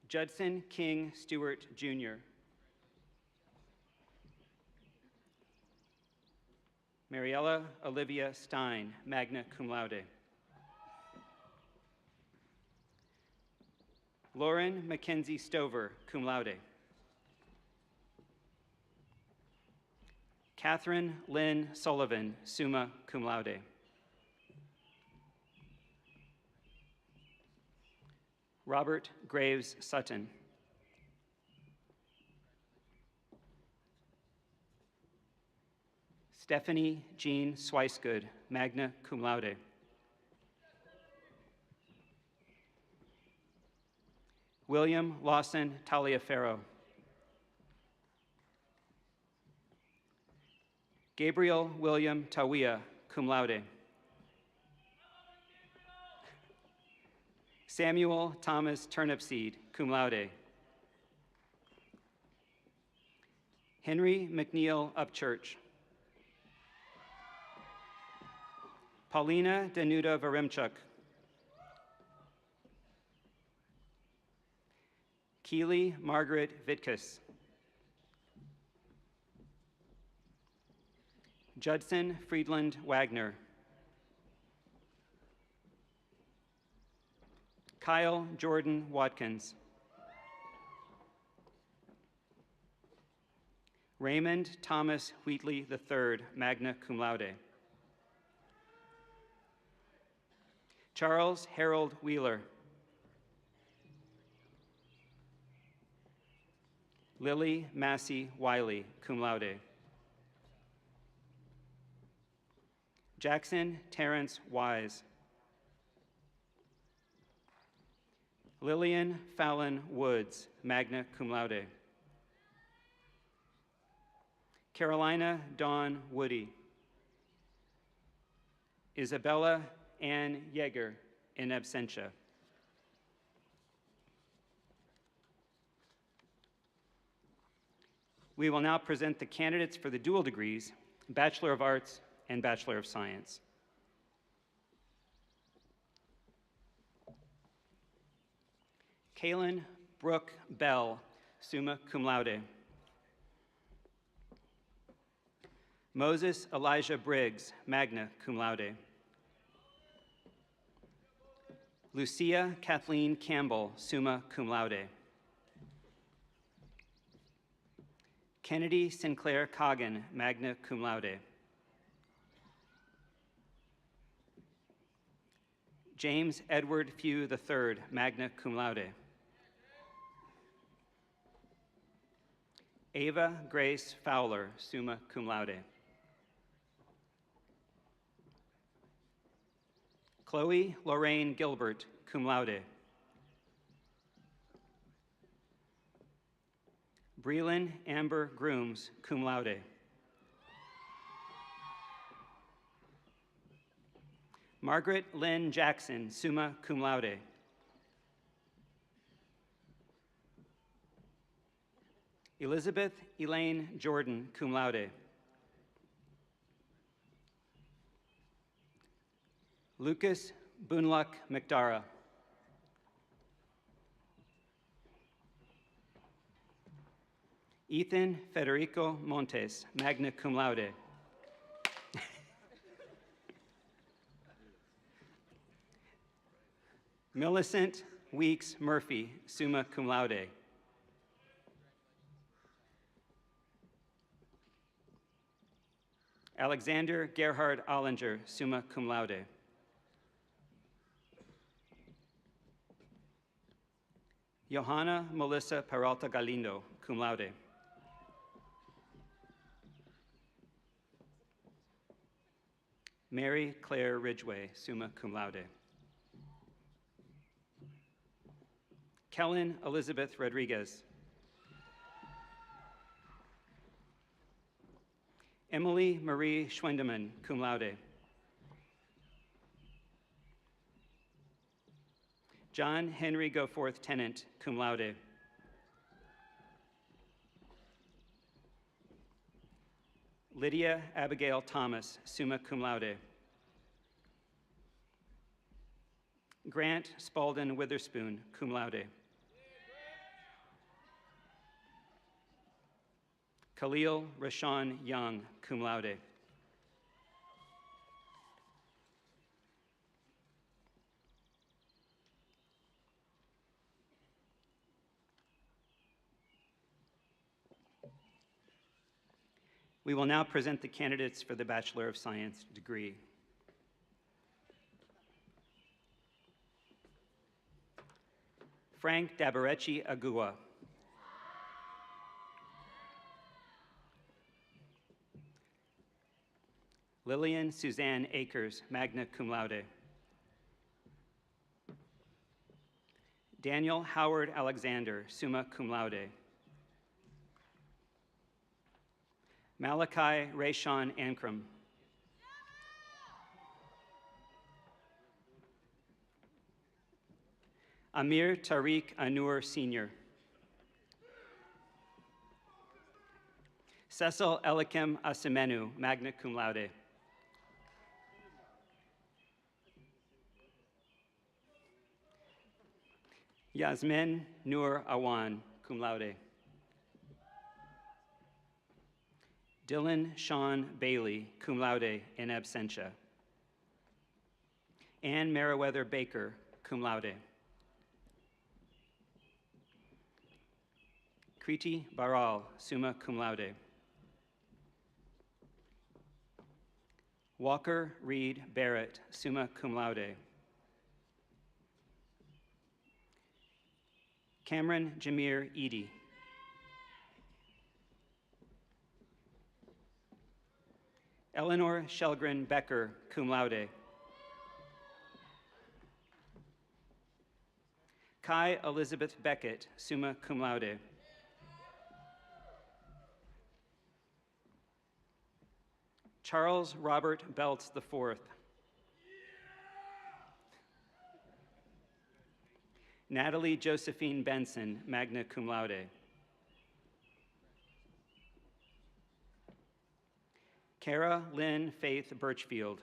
[SPEAKER 6] Judson King Stewart, Jr. Mariella Olivia Stein, magna cum laude. Lauren Mackenzie Stover, cum laude. Catherine Lynn Sullivan, summa cum laude. Robert Graves Sutton. Stephanie Jean Swicegood, magna cum laude. William Lawson Taliaferro. Gabriel William Tawia, cum laude. Samuel Thomas Turnipseed, cum laude. Henry McNeil Upchurch. Paulina Danuta Varemchuk. Keely Margaret Vitkus. Judson Friedland Wagner. Kyle Jordan Watkins. Raymond Thomas Wheatley III, magna cum laude. Charles Harold Wheeler. Lily Massey Wiley, cum laude. Jackson Terrence Wise. Lillian Fallon Woods, magna cum laude. Carolina Dawn Woody. Isabella Ann Yeager, in absentia. We will now present the candidates for the dual degrees, Bachelor of Arts and Bachelor of Science. Kaylin Brooke Bell, summa cum laude. Moses Elijah Briggs, magna cum laude. Lucia Kathleen Campbell, summa cum laude. Kennedy Sinclair Coggin, magna cum laude. James Edward Few III, magna cum laude. Ava Grace Fowler, summa cum laude. Chloe Lorraine Gilbert, cum laude. Breland Amber Grooms, cum laude. Margaret Lynn Jackson, summa cum laude. Elizabeth Elaine Jordan, cum laude. Lucas Bunluck McDara. Ethan Federico Montes, magna cum laude. Millicent Weeks Murphy, summa cum laude. Alexander Gerhard Ollinger, summa cum laude. Johanna Melissa Peralta Galindo, cum laude. Mary Claire Ridgway, summa cum laude. Kellen Elizabeth Rodriguez. Emily Marie Schwendemann, cum laude. John Henry Goforth Tennant, cum laude. Lydia Abigail Thomas, summa cum laude. Grant Spalding Witherspoon, cum laude. Khalil Rashawn Young, cum laude. We will now present the candidates for the Bachelor of Science degree. Frank Dabarechi Agua. Lillian Suzanne Akers, magna cum laude. Daniel Howard Alexander, summa cum laude. Malachi Rayshawn Ankrum. Amir Tariq Anur Sr. Cecil Elikim Asimenu, magna cum laude. Yasmin Nur Awan, cum laude. Dylan Sean Bailey, cum laude in absentia. Ann Meriwether Baker, cum laude. Kriti Baral, summa cum laude. Walker Reed Barrett, summa cum laude. Cameron Jameer Eady. Eleanor Shelgren Becker, cum laude. Kai Elizabeth Beckett, summa cum laude. Charles Robert Belts IV. Natalie Josephine Benson, magna cum laude. Kara Lynn Faith Birchfield.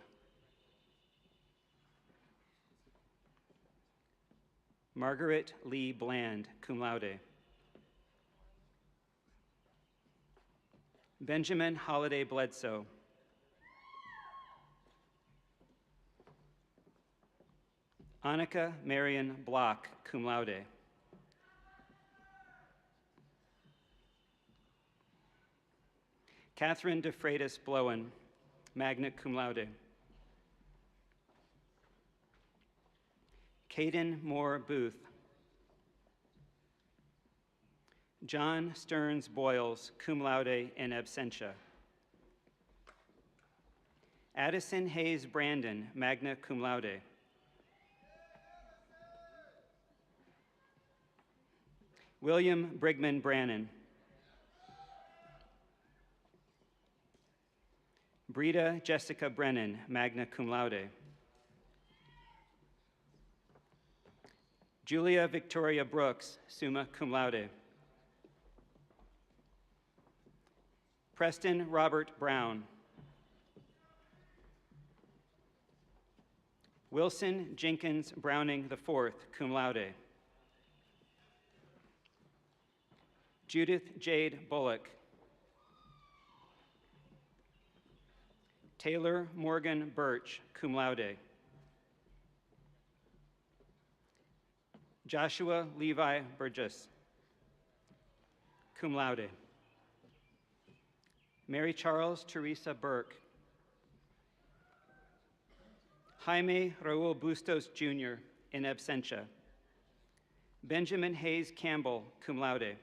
[SPEAKER 6] Margaret Lee Bland, cum laude. Benjamin Holiday Bledsoe. Annika Marion Block, cum laude. Catherine DeFreitas Blowen, magna cum laude. Caden Moore Booth. John Stearns Boyles, cum laude in absentia. Addison Hayes Brandon, magna cum laude. William Brigman Brannon. Brita Jessica Brennan, magna cum laude. Julia Victoria Brooks, summa cum laude. Preston Robert Brown. Wilson Jenkins Browning IV, cum laude. Judith Jade Bullock. Taylor Morgan Birch, cum laude. Joshua Levi Burgess, cum laude. Mary Charles Teresa Burke. Jaime Raul Bustos Jr., in absentia. Benjamin Hayes Campbell, cum laude.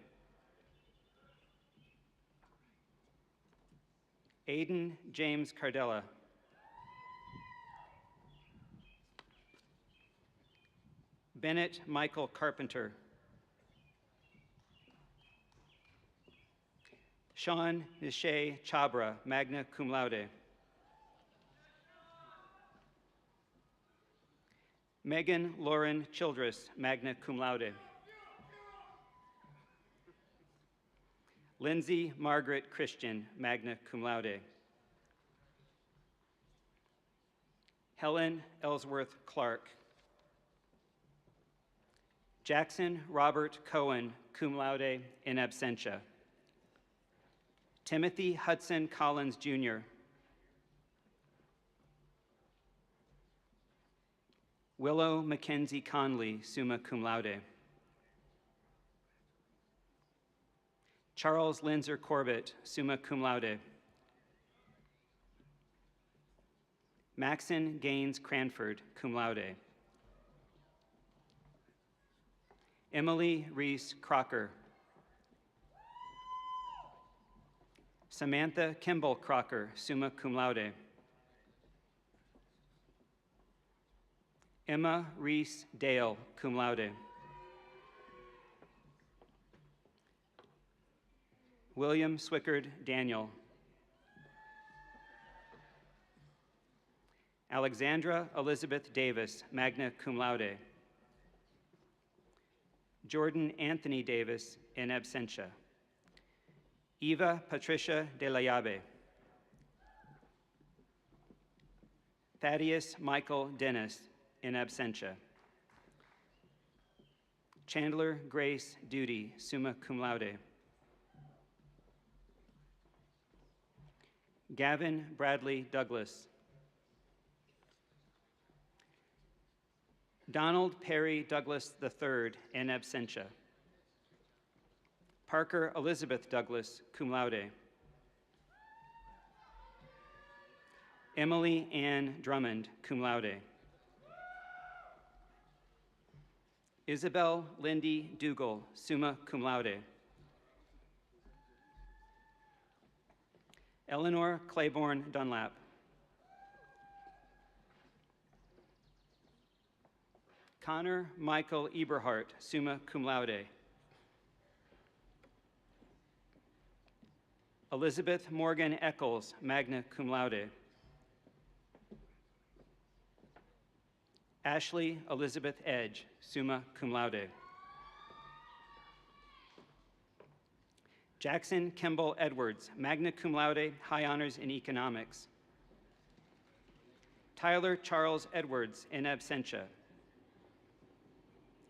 [SPEAKER 6] Aiden James Cardella. Bennett Michael Carpenter. Sean Nishay Chabra, magna cum laude. Megan Lauren Childress, magna cum laude. Lindsay Margaret Christian, magna cum laude. Helen Ellsworth Clark. Jackson Robert Cohen, cum laude, in absentia. Timothy Hudson Collins, Jr. Willow Mackenzie Conley, summa cum laude. Charles Linzer Corbett, summa cum laude. Maxon Gaines Cranford, cum laude. Emily Reese Crocker. Samantha Kimball Crocker, summa cum laude. Emma Reese Dale, cum laude. William Swickard Daniel. Alexandra Elizabeth Davis, magna cum laude. Jordan Anthony Davis, in absentia. Eva Patricia de la Llave. Thaddeus Michael Dennis, in absentia. Chandler Grace Duty, summa cum laude. Gavin Bradley Douglas. Donald Perry Douglas III, in absentia. Parker Elizabeth Douglas, cum laude. Emily Ann Drummond, cum laude. Isabel Lindy Dougal, summa cum laude. Eleanor Claiborne Dunlap. Connor Michael Eberhart, summa cum laude. Elizabeth Morgan Eccles, magna cum laude. Ashley Elizabeth Edge, summa cum laude. Jackson Kimball Edwards, magna cum laude, high honors in economics. Tyler Charles Edwards, in absentia.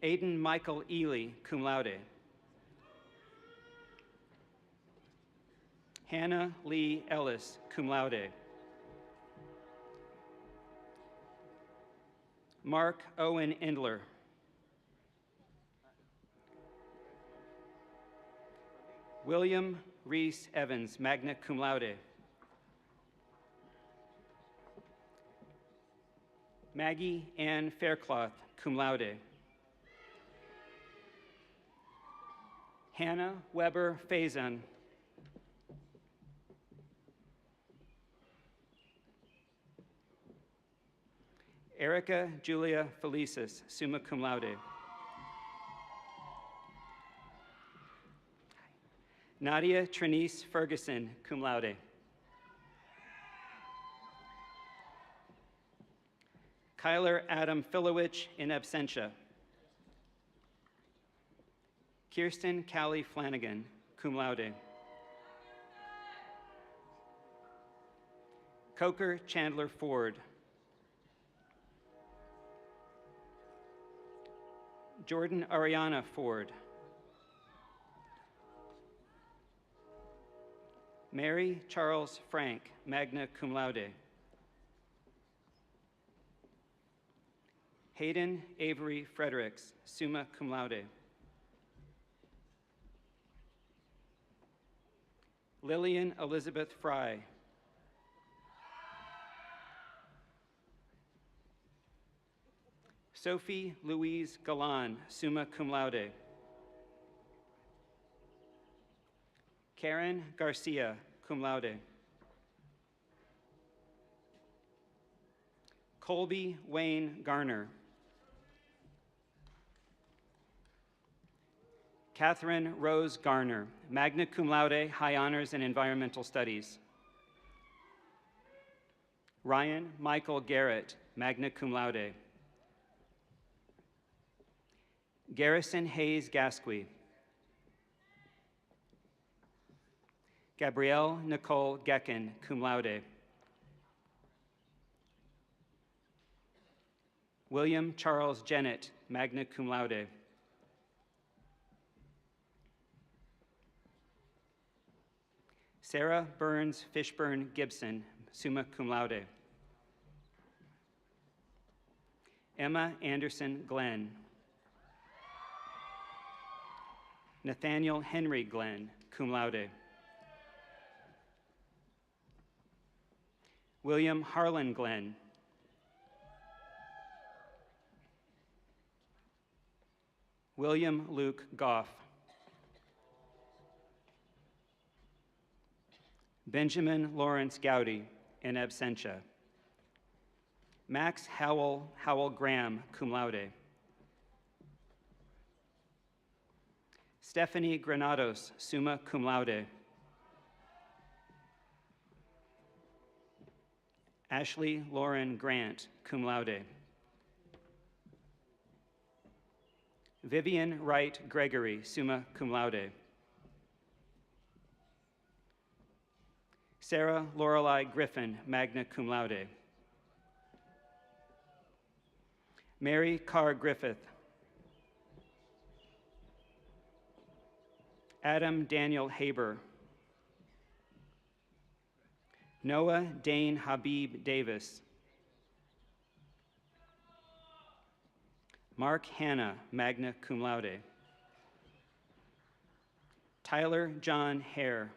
[SPEAKER 6] Aiden Michael Ely, cum laude. Hannah Lee Ellis, cum laude. Mark Owen Endler. William Reese Evans, magna cum laude. Maggie Ann Faircloth, cum laude. Hannah Weber Faison. Erica Julia Felicis, summa cum laude. Nadia Trinice Ferguson, cum laude. Kyler Adam Filowich, in absentia. Kirsten Callie Flanagan, cum laude. Coker Chandler Ford. Jordan Ariana Ford. Mary Charles Frank, magna cum laude. Hayden Avery Fredericks, summa cum laude. Lillian Elizabeth Fry. Sophie Louise Galan, summa cum laude. Karen Garcia, cum laude. Colby Wayne Garner. Catherine Rose Garner, magna cum laude, high honors in environmental studies. Ryan Michael Garrett, magna cum laude. Garrison Hayes Gasque. Gabrielle Nicole Gecken, cum laude. William Charles Jennett, magna cum laude. Sarah Burns Fishburne Gibson, summa cum laude. Emma Anderson Glenn. Nathaniel Henry Glenn, cum laude. William Harlan Glenn. William Luke Goff. Benjamin Lawrence Gowdy, in absentia. Max Howell Graham, cum laude. Stephanie Granados, summa cum laude. Ashley Lauren Grant, cum laude. Vivian Wright Gregory, summa cum laude. Sarah Lorelei Griffin, magna cum laude. Mary Carr Griffith. Adam Daniel Haber. Noah Dane Habib Davis. Mark Hanna, magna cum laude. Tyler John Hare.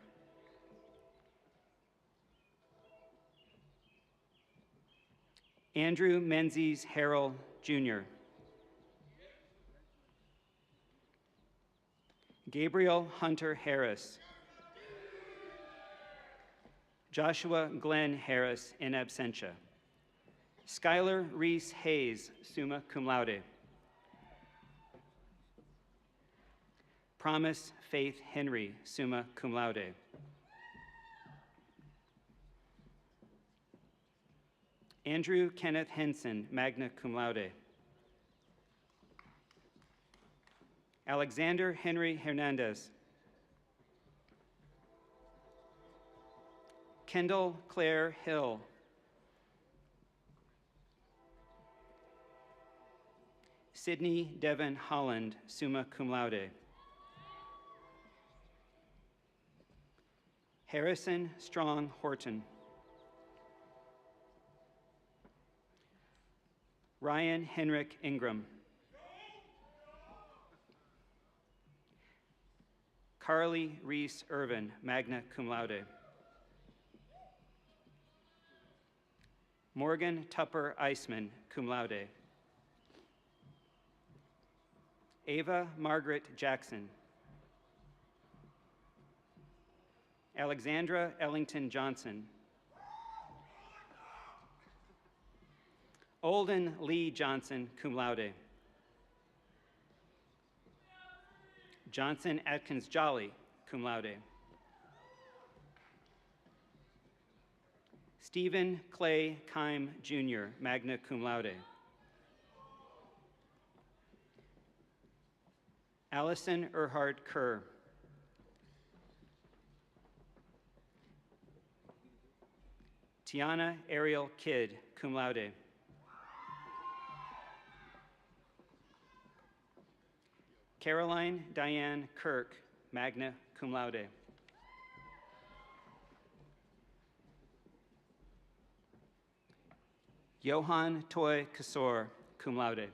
[SPEAKER 6] Andrew Menzies Harrell, Jr. Gabriel Hunter Harris. Joshua Glenn Harris, in absentia. Skylar Reese Hayes, summa cum laude. Promise Faith Henry, summa cum laude. Andrew Kenneth Henson, magna cum laude. Alexander Henry Hernandez. Kendall Claire Hill. Sydney Devon Holland, summa cum laude. Harrison Strong Horton. Ryan Henrik Ingram. Carly Reese Irvin, magna cum laude. Morgan Tupper Eisman, cum laude. Ava Margaret Jackson. Alexandra Ellington Johnson. Olden Lee Johnson, cum laude. Johnson Atkins Jolly, cum laude. Stephen Clay Kime, Jr., magna cum laude. Allison Erhard Kerr. Tiana Ariel Kidd, cum laude. Caroline Diane Kirk, magna cum laude. Johann Toy Kasor, cum laude.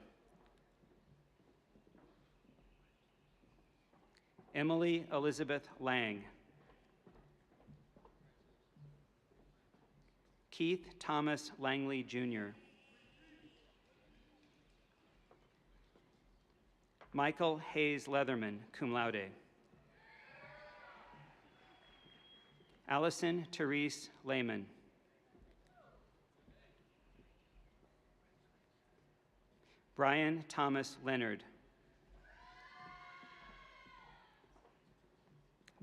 [SPEAKER 6] Emily Elizabeth Lang. Keith Thomas Langley, Jr. Michael Hayes Leatherman, cum laude. Allison Therese Lehman. Brian Thomas Leonard.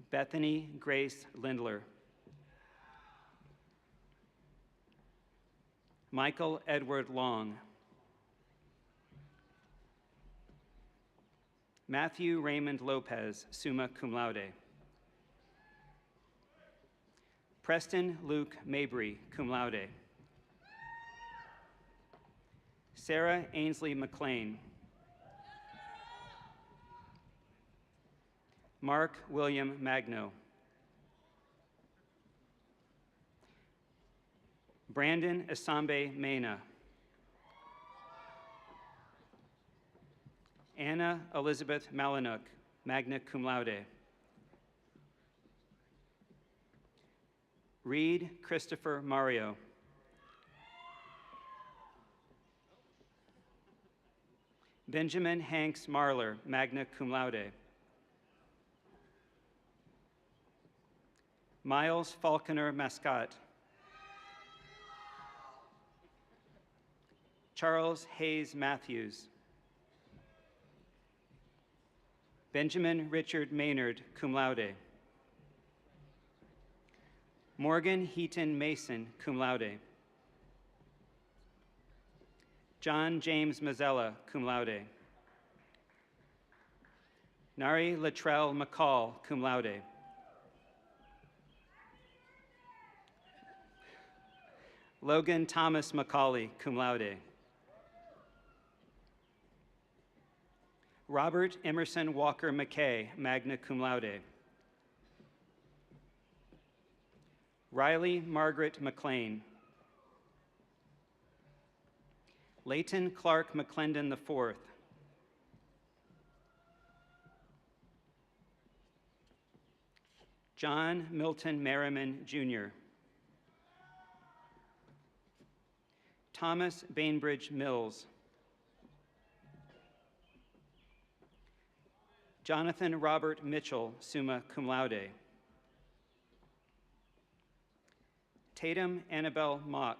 [SPEAKER 6] Bethany Grace Lindler. Michael Edward Long. Matthew Raymond Lopez, summa cum laude. Preston Luke Mabry, cum laude. Sarah Ainsley McLean. Mark William Magno. Brandon Asambe Mena. Anna Elizabeth Malinuk, magna cum laude. Reed Christopher Mario. Benjamin Hanks Marler, magna cum laude. Miles Falconer Mascot. Charles Hayes Matthews. Benjamin Richard Maynard, cum laude. Morgan Heaton Mason, cum laude. John James Mazzella, cum laude. Nari Latrell McCall, cum laude. Logan Thomas McCauley, cum laude. Robert Emerson Walker McKay, magna cum laude. Riley Margaret McLean. Leighton Clark McClendon IV. John Milton Merriman, Jr. Thomas Bainbridge Mills. Jonathan Robert Mitchell, summa cum laude. Tatum Annabelle Mock.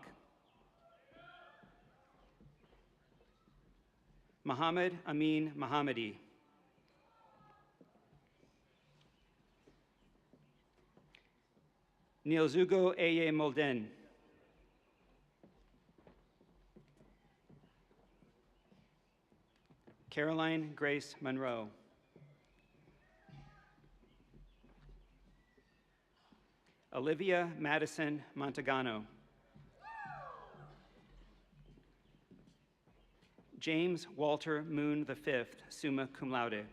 [SPEAKER 6] Muhammad Amin Mohammadi. Nielzugo Eye Molden. Caroline Grace Monroe. Olivia Madison Montagano. James Walter Moon V, summa cum laude.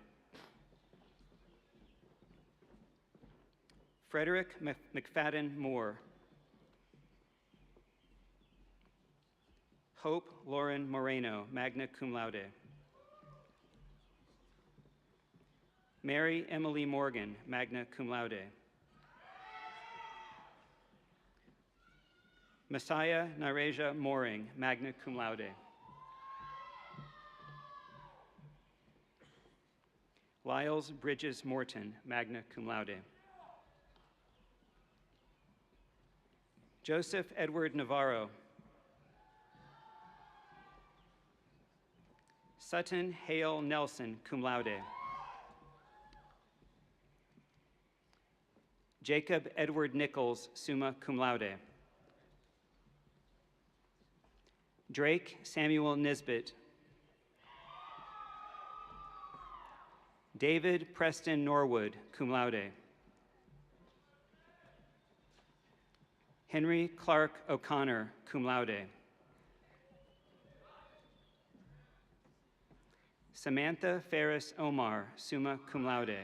[SPEAKER 6] Frederick McFadden Moore. Hope Lauren Moreno, magna cum laude. Mary Emily Morgan, magna cum laude. Messiah Nareja Mooring, magna cum laude. Lyles Bridges Morton, magna cum laude. Joseph Edward Navarro. Sutton Hale Nelson, cum laude. Jacob Edward Nichols, summa cum laude. Drake Samuel Nisbet. David Preston Norwood, cum laude. Henry Clark O'Connor, cum laude. Samantha Ferris Omar, summa cum laude.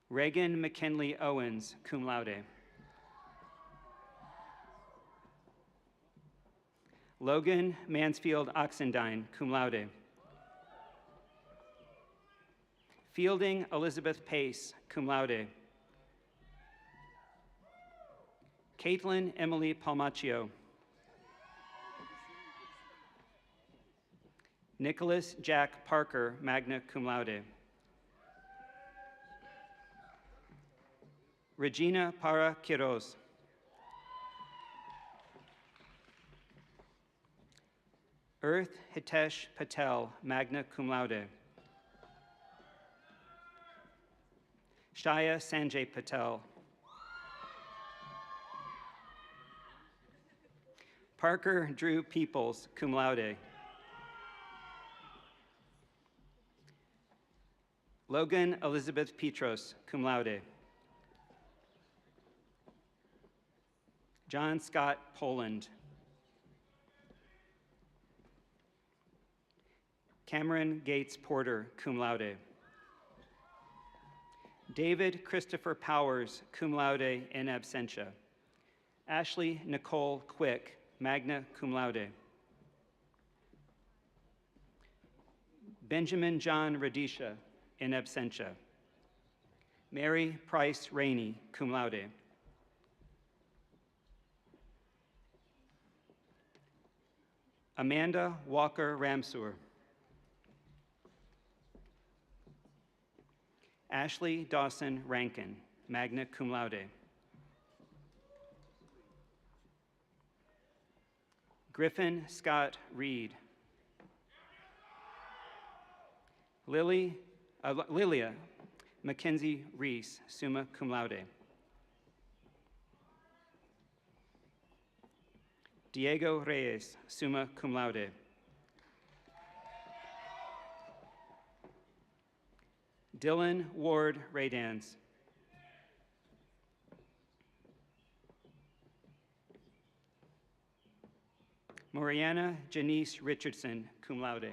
[SPEAKER 6] Reagan McKinley Owens, cum laude. Logan Mansfield Oxendine, cum laude. Fielding Elizabeth Pace, cum laude. Caitlin Emily Palmaccio. Nicholas Jack Parker, magna cum laude. Regina Para Quiroz. Earth Hitesh Patel, magna cum laude. Shaya Sanjay Patel. Parker Drew Peoples, cum laude. Logan Elizabeth Petros, cum laude. John Scott Poland. Cameron Gates Porter, cum laude. David Christopher Powers, cum laude in absentia. Ashley Nicole Quick, magna cum laude. Benjamin John Radisha, in absentia. Mary Price Rainey, cum laude. Amanda Walker Ramsur. Ashley Dawson Rankin, magna cum laude. Griffin Scott Reed. Lilia Mackenzie Reese, summa cum laude. Diego Reyes, summa cum laude. Dylan Ward Raydans. Moriana Janice Richardson, cum laude.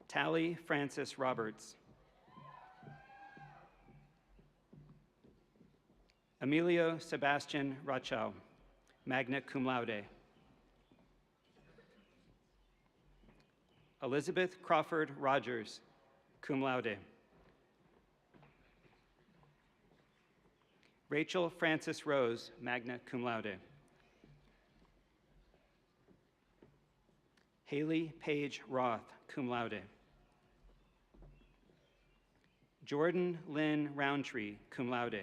[SPEAKER 6] Tally Francis Roberts. Emilio Sebastian Rachau, magna cum laude. Elizabeth Crawford Rogers, cum laude. Rachel Francis Rose, magna cum laude. Haley Paige Roth, cum laude. Jordan Lynn Roundtree, cum laude.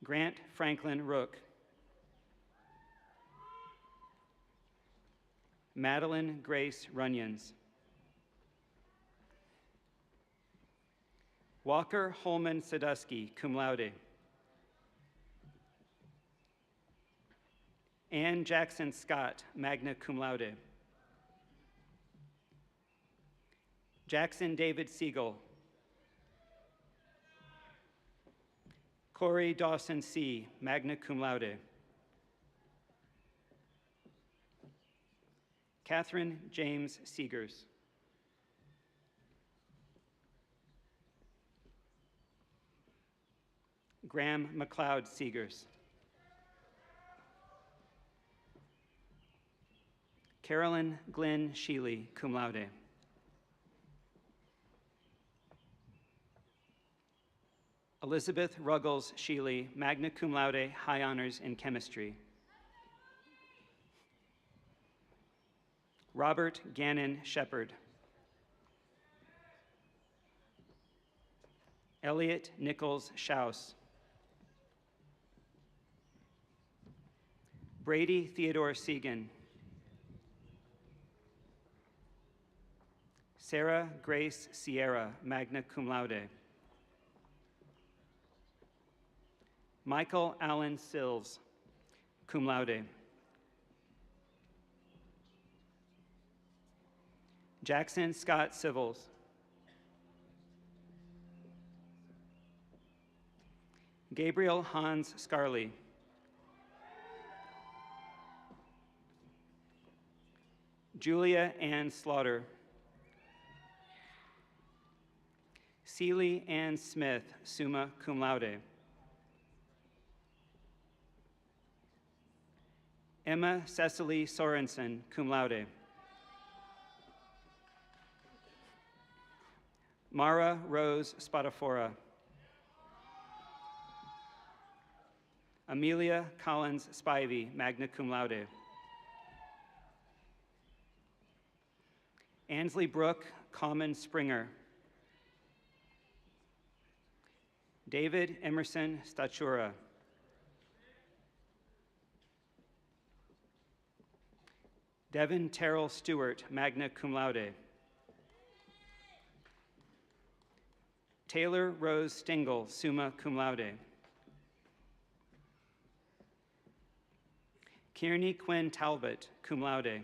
[SPEAKER 6] Grant Franklin Rook. Madeline Grace Runyons. Walker Holman Sadusky, cum laude. Ann Jackson Scott, magna cum laude. Jackson David Siegel. Corey Dawson C., magna cum laude. Catherine James Seegers. Graham McLeod Seegers. Carolyn Glenn Sheely, cum laude. Elizabeth Ruggles Sheely, magna cum laude, high honors in chemistry. Robert Gannon Shepard. Elliot Nichols Schaus. Brady Theodore Segan. Sarah Grace Sierra, magna cum laude. Michael Allen Sills, cum laude. Jackson Scott Civils. Gabriel Hans Scarley. Julia Ann Slaughter. Celie Ann Smith, summa cum laude. Emma Cecily Sorensen, cum laude. Mara Rose Spadafora. Amelia Collins Spivey, magna cum laude. Ansley Brooke Common Springer. David Emerson Statura. Devin Terrell Stewart, magna cum laude. Taylor Rose Stingle, summa cum laude. Kearney Quinn Talbot, cum laude.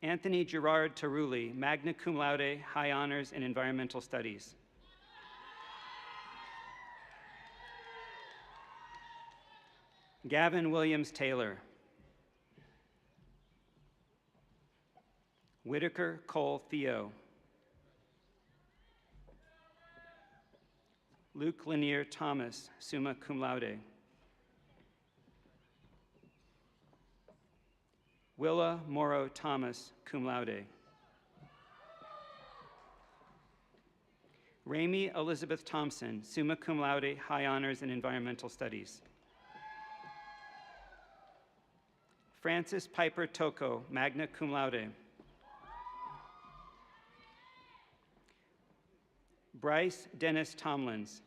[SPEAKER 6] Anthony Gerard Tarulli, magna cum laude, high honors in environmental studies. Gavin Williams Taylor. Whitaker Cole Theo. Luke Lanier Thomas, summa cum laude. Willa Morrow Thomas, cum laude. Ramey Elizabeth Thompson, summa cum laude, high honors in environmental studies. Francis Piper Toko, magna cum laude. Bryce Dennis Tomlins.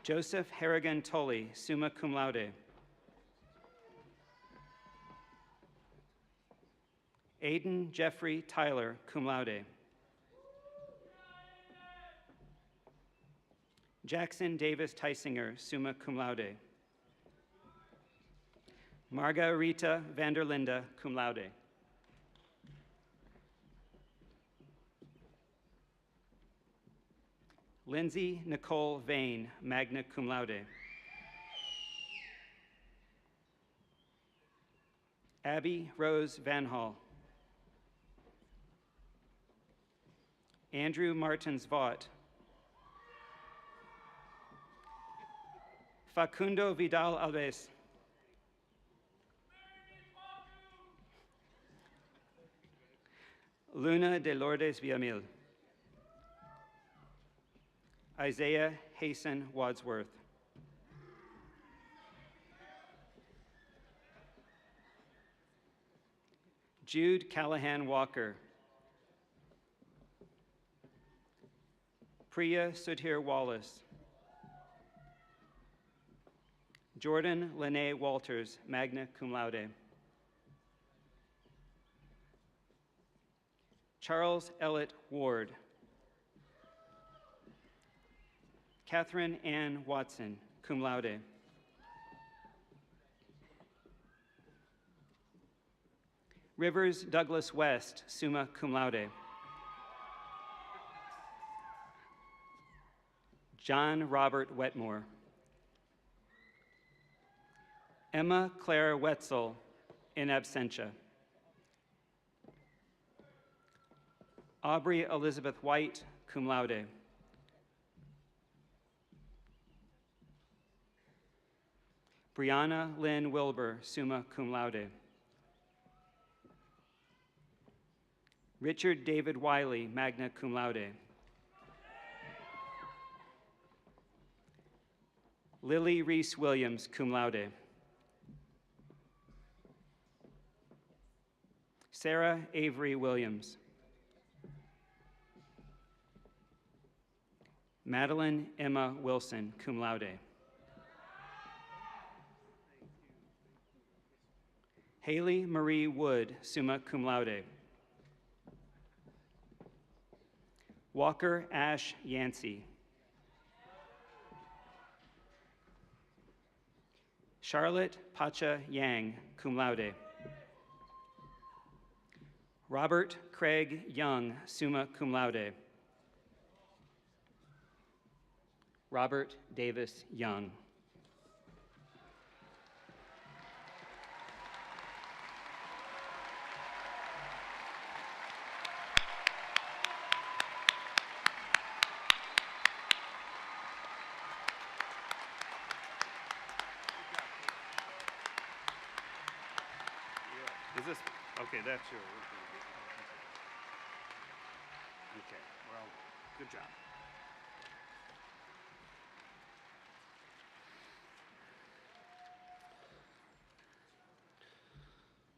[SPEAKER 6] Joseph Harrigan Tully, summa cum laude. Aiden Jeffrey Tyler, cum laude. Jackson Davis Tysinger, summa cum laude. Margarita Vanderlinda, cum laude. Lindsay Nicole Vane, magna cum laude. Abby Rose Van Hall. Andrew Martins Vaught. Facundo Vidal Alves. Luna de Lourdes Villamil. Isaiah Hasten Wadsworth. Jude Callahan Walker. Priya Sudhir Wallace. Jordan Lene Walters, magna cum laude. Charles Ellett Ward. Catherine Ann Watson, cum laude. Rivers Douglas West, summa cum laude. John Robert Wetmore. Emma Claire Wetzel, in absentia. Aubrey Elizabeth White, cum laude. Brianna Lynn Wilbur, summa cum laude. Richard David Wiley, magna cum laude. Lily Reese Williams, cum laude. Sarah Avery Williams. Madeline Emma Wilson, cum laude. Haley Marie Wood, summa cum laude. Walker Ash Yancey. Charlotte Pacha Yang, cum laude. Robert Craig Young, summa cum laude. Robert Davis Young.
[SPEAKER 2] Okay, that's yours. Okay, well, good job.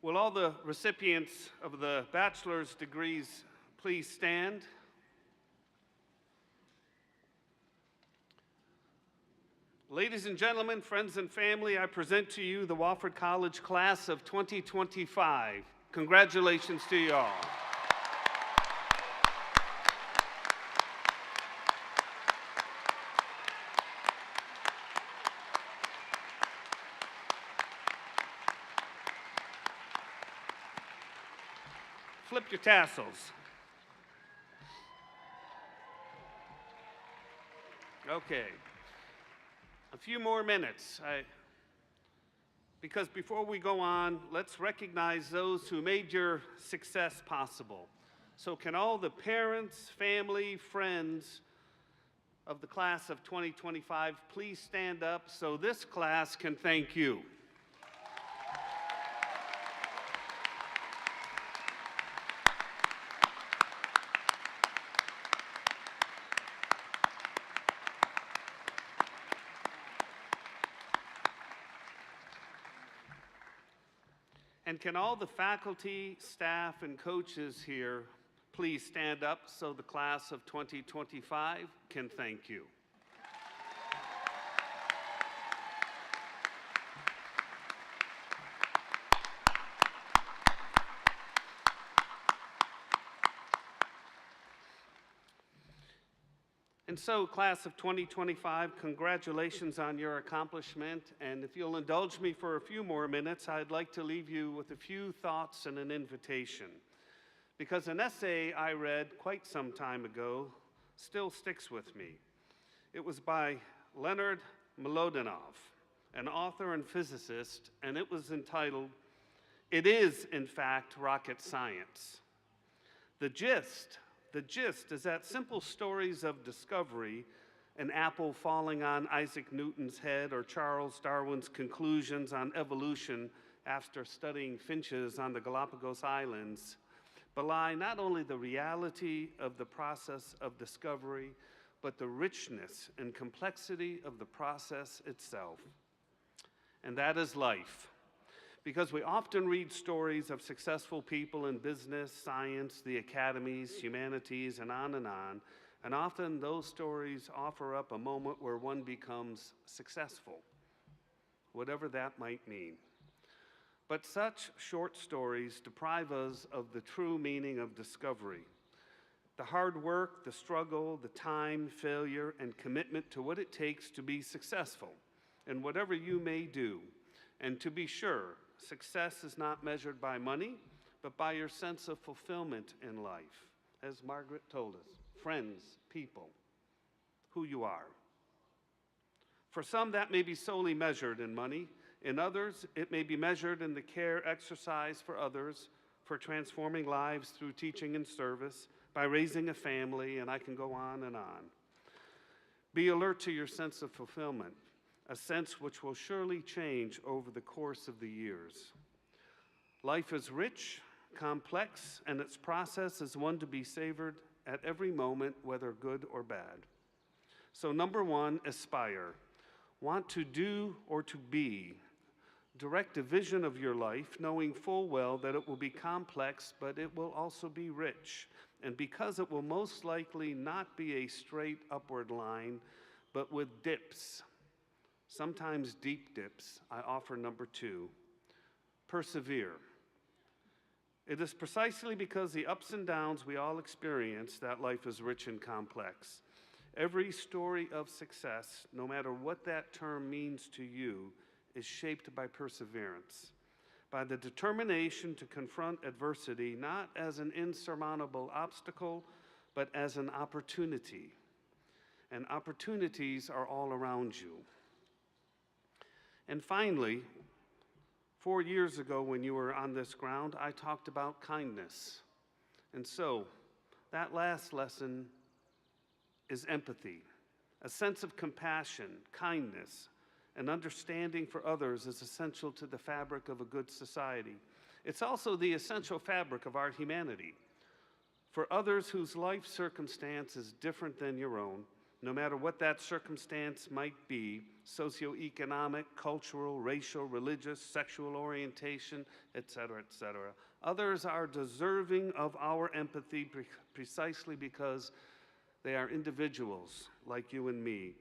[SPEAKER 2] Will all the recipients of the bachelor's degrees please stand? Ladies and gentlemen, friends and family, I present to you the Wofford College class of 2025. Congratulations to you all. Flip your tassels. Okay. A few more minutes. Because before we go on, let's recognize those who made your success possible. So can all the parents, family, friends of the class of 2025 please stand up so this class can thank you. And can all the faculty, staff, and coaches here please stand up so the class of 2025 can thank you. And so, class of 2025, congratulations on your accomplishment. And if you'll indulge me for a few more minutes, I'd like to leave you with a few thoughts and an invitation. Because an essay I read quite some time ago still sticks with me. It was by Leonard Mlodinov, an author and physicist, and it was entitled, "It is, in fact, Rocket Science." The gist is that simple stories of discovery, an apple falling on Isaac Newton's head, or Charles Darwin's conclusions on evolution after studying finches on the Galapagos Islands, belie not only the reality of the process of discovery, but the richness and complexity of the process itself. And that is life. Because we often read stories of successful people in business, science, the academies, humanities, and on, and often those stories offer up a moment where one becomes successful, whatever that might mean. But such short stories deprive us of the true meaning of discovery. The hard work, the struggle, the time, failure, and commitment to what it takes to be successful in whatever you may do. And to be sure, success is not measured by money, but by your sense of fulfillment in life. As Margaret told us, friends, people, who you are. For some, that may be solely measured in money. In others, it may be measured in the care exercised for others, for transforming lives through teaching and service, by raising a family, and I can go on and on. Be alert to your sense of fulfillment, a sense which will surely change over the course of the years. Life is rich, complex, and its process is one to be savored at every moment, whether good or bad. So number one, aspire. Want to do or to be. Direct a vision of your life, knowing full well that it will be complex, but it will also be rich. And because it will most likely not be a straight upward line, but with dips, sometimes deep dips, I offer number two, persevere. It is precisely because the ups and downs we all experience that life is rich and complex. Every story of success, no matter what that term means to you, is shaped by perseverance, by the determination to confront adversity not as an insurmountable obstacle, but as an opportunity. And opportunities are all around you. And finally, 4 years ago when you were on this ground, I talked about kindness. And so, that last lesson is empathy. A sense of compassion, kindness, and understanding for others is essential to the fabric of a good society. It's also the essential fabric of our humanity. For others whose life circumstance is different than your own, no matter what that circumstance might be, socioeconomic, cultural, racial, religious, sexual orientation, etc., etc., others are deserving of our empathy precisely because they are individuals like you and me.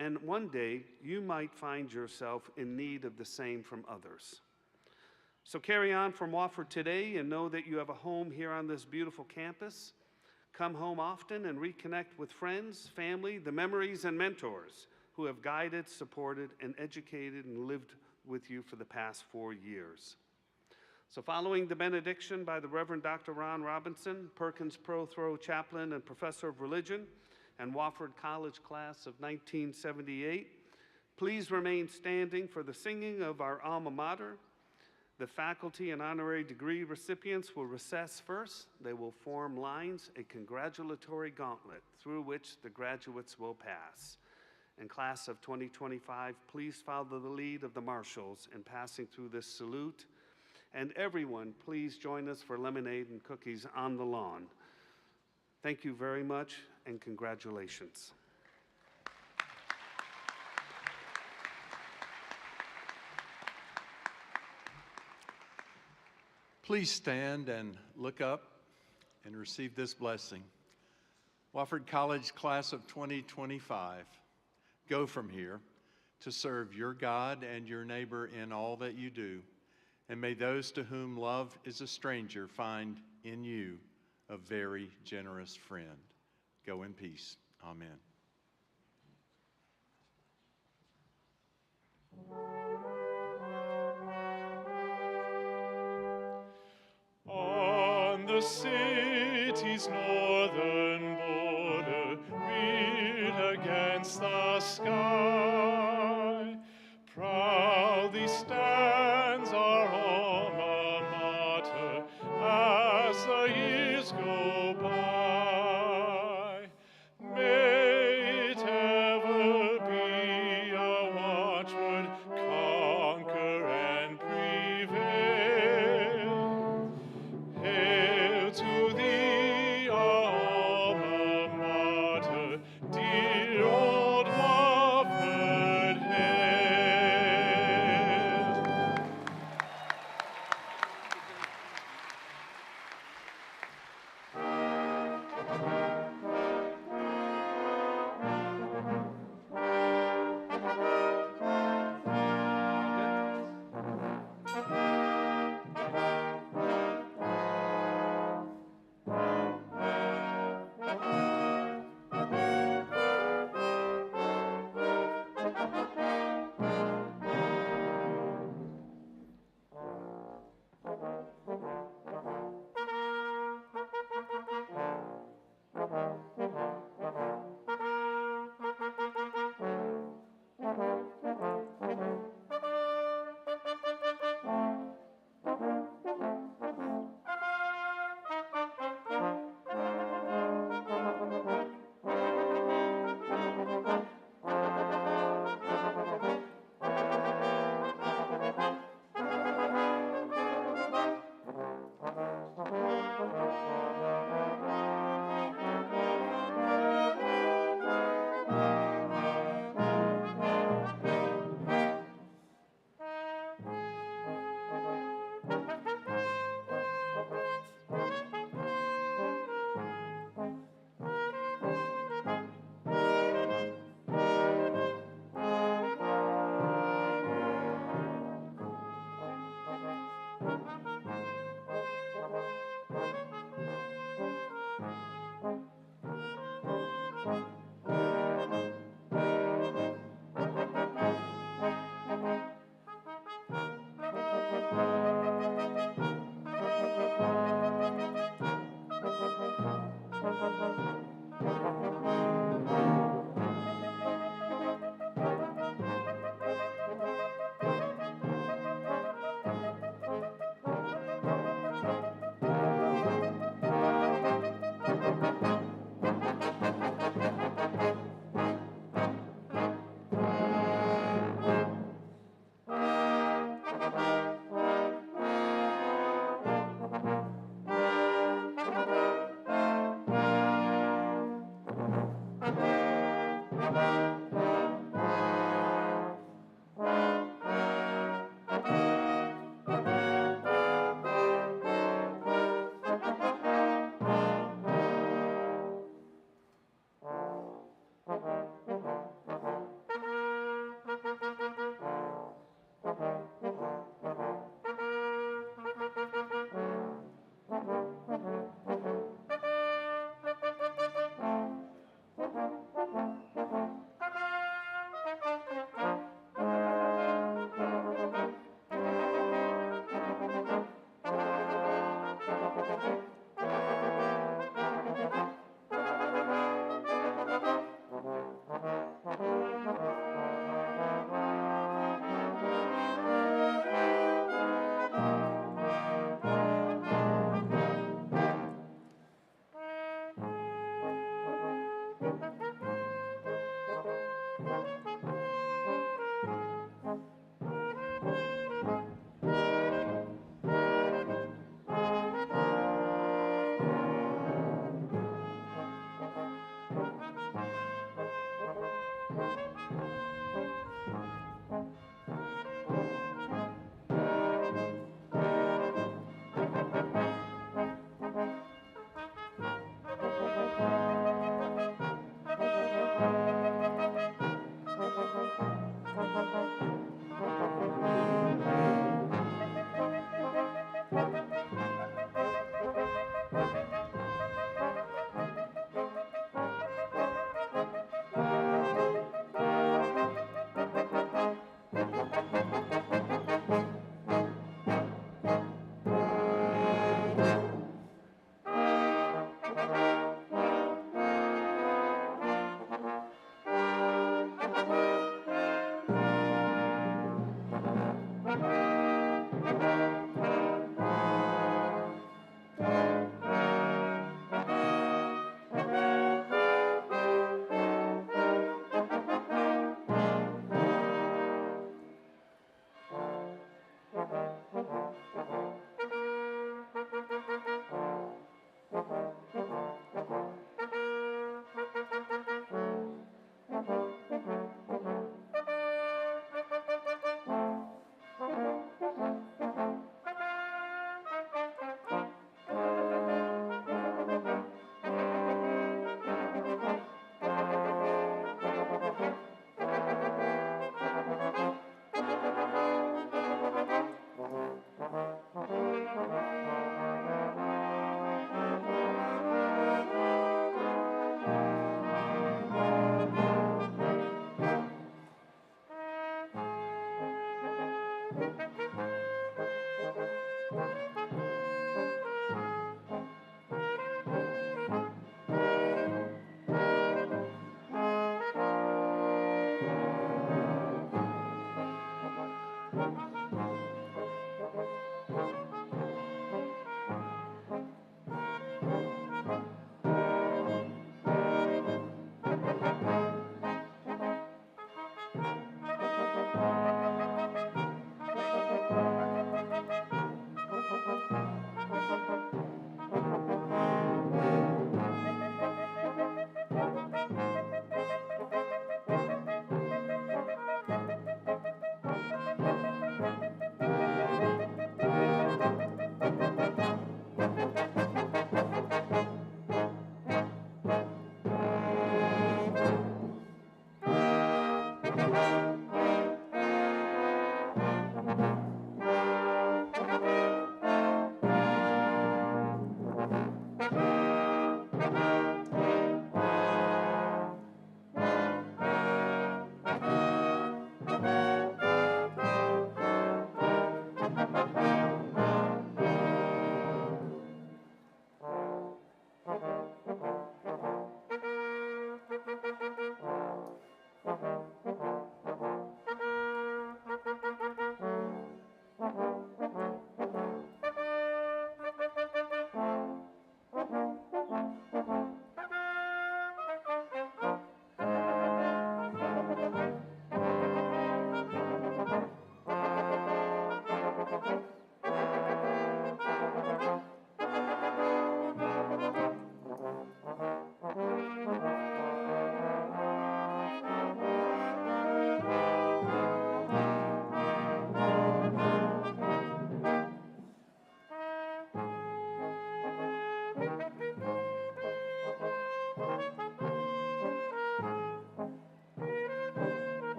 [SPEAKER 2] And one day, you might find yourself in need of the same from others. So carry on from Wofford today and know that you have a home here on this beautiful campus. Come home often and reconnect with friends, family, the memories and mentors who have guided, supported, and educated and lived with you for the past 4 years. So following the benediction by the Reverend Dr. Ron Robinson, Perkins Prothrow Chaplain and Professor of Religion, and Wofford College class of 1978, please remain standing for the singing of our alma mater. The faculty and honorary degree recipients will recess first. They will form lines, a congratulatory gauntlet through which the graduates will pass. And class of 2025, please follow the lead of the marshals in passing through this salute. And everyone, please join us for lemonade and cookies on the lawn. Thank you very much, and congratulations.
[SPEAKER 7] Please stand and look up and receive this blessing. Wofford College class of 2025, go from here to serve your God and your neighbor in all that you do, and may those to whom love is a stranger find in you a very generous friend. Go in peace. Amen.
[SPEAKER 4] On the city's northern border, reared against the sky, proudly stands our alma mater as the years go by. May it ever be a watchword, conquer and prevail. Hail to thee, alma mater, dear old Wofford, hail.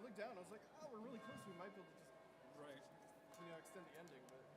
[SPEAKER 8] looked down. I was like, oh, we're really close. We might be able to just extend the ending. But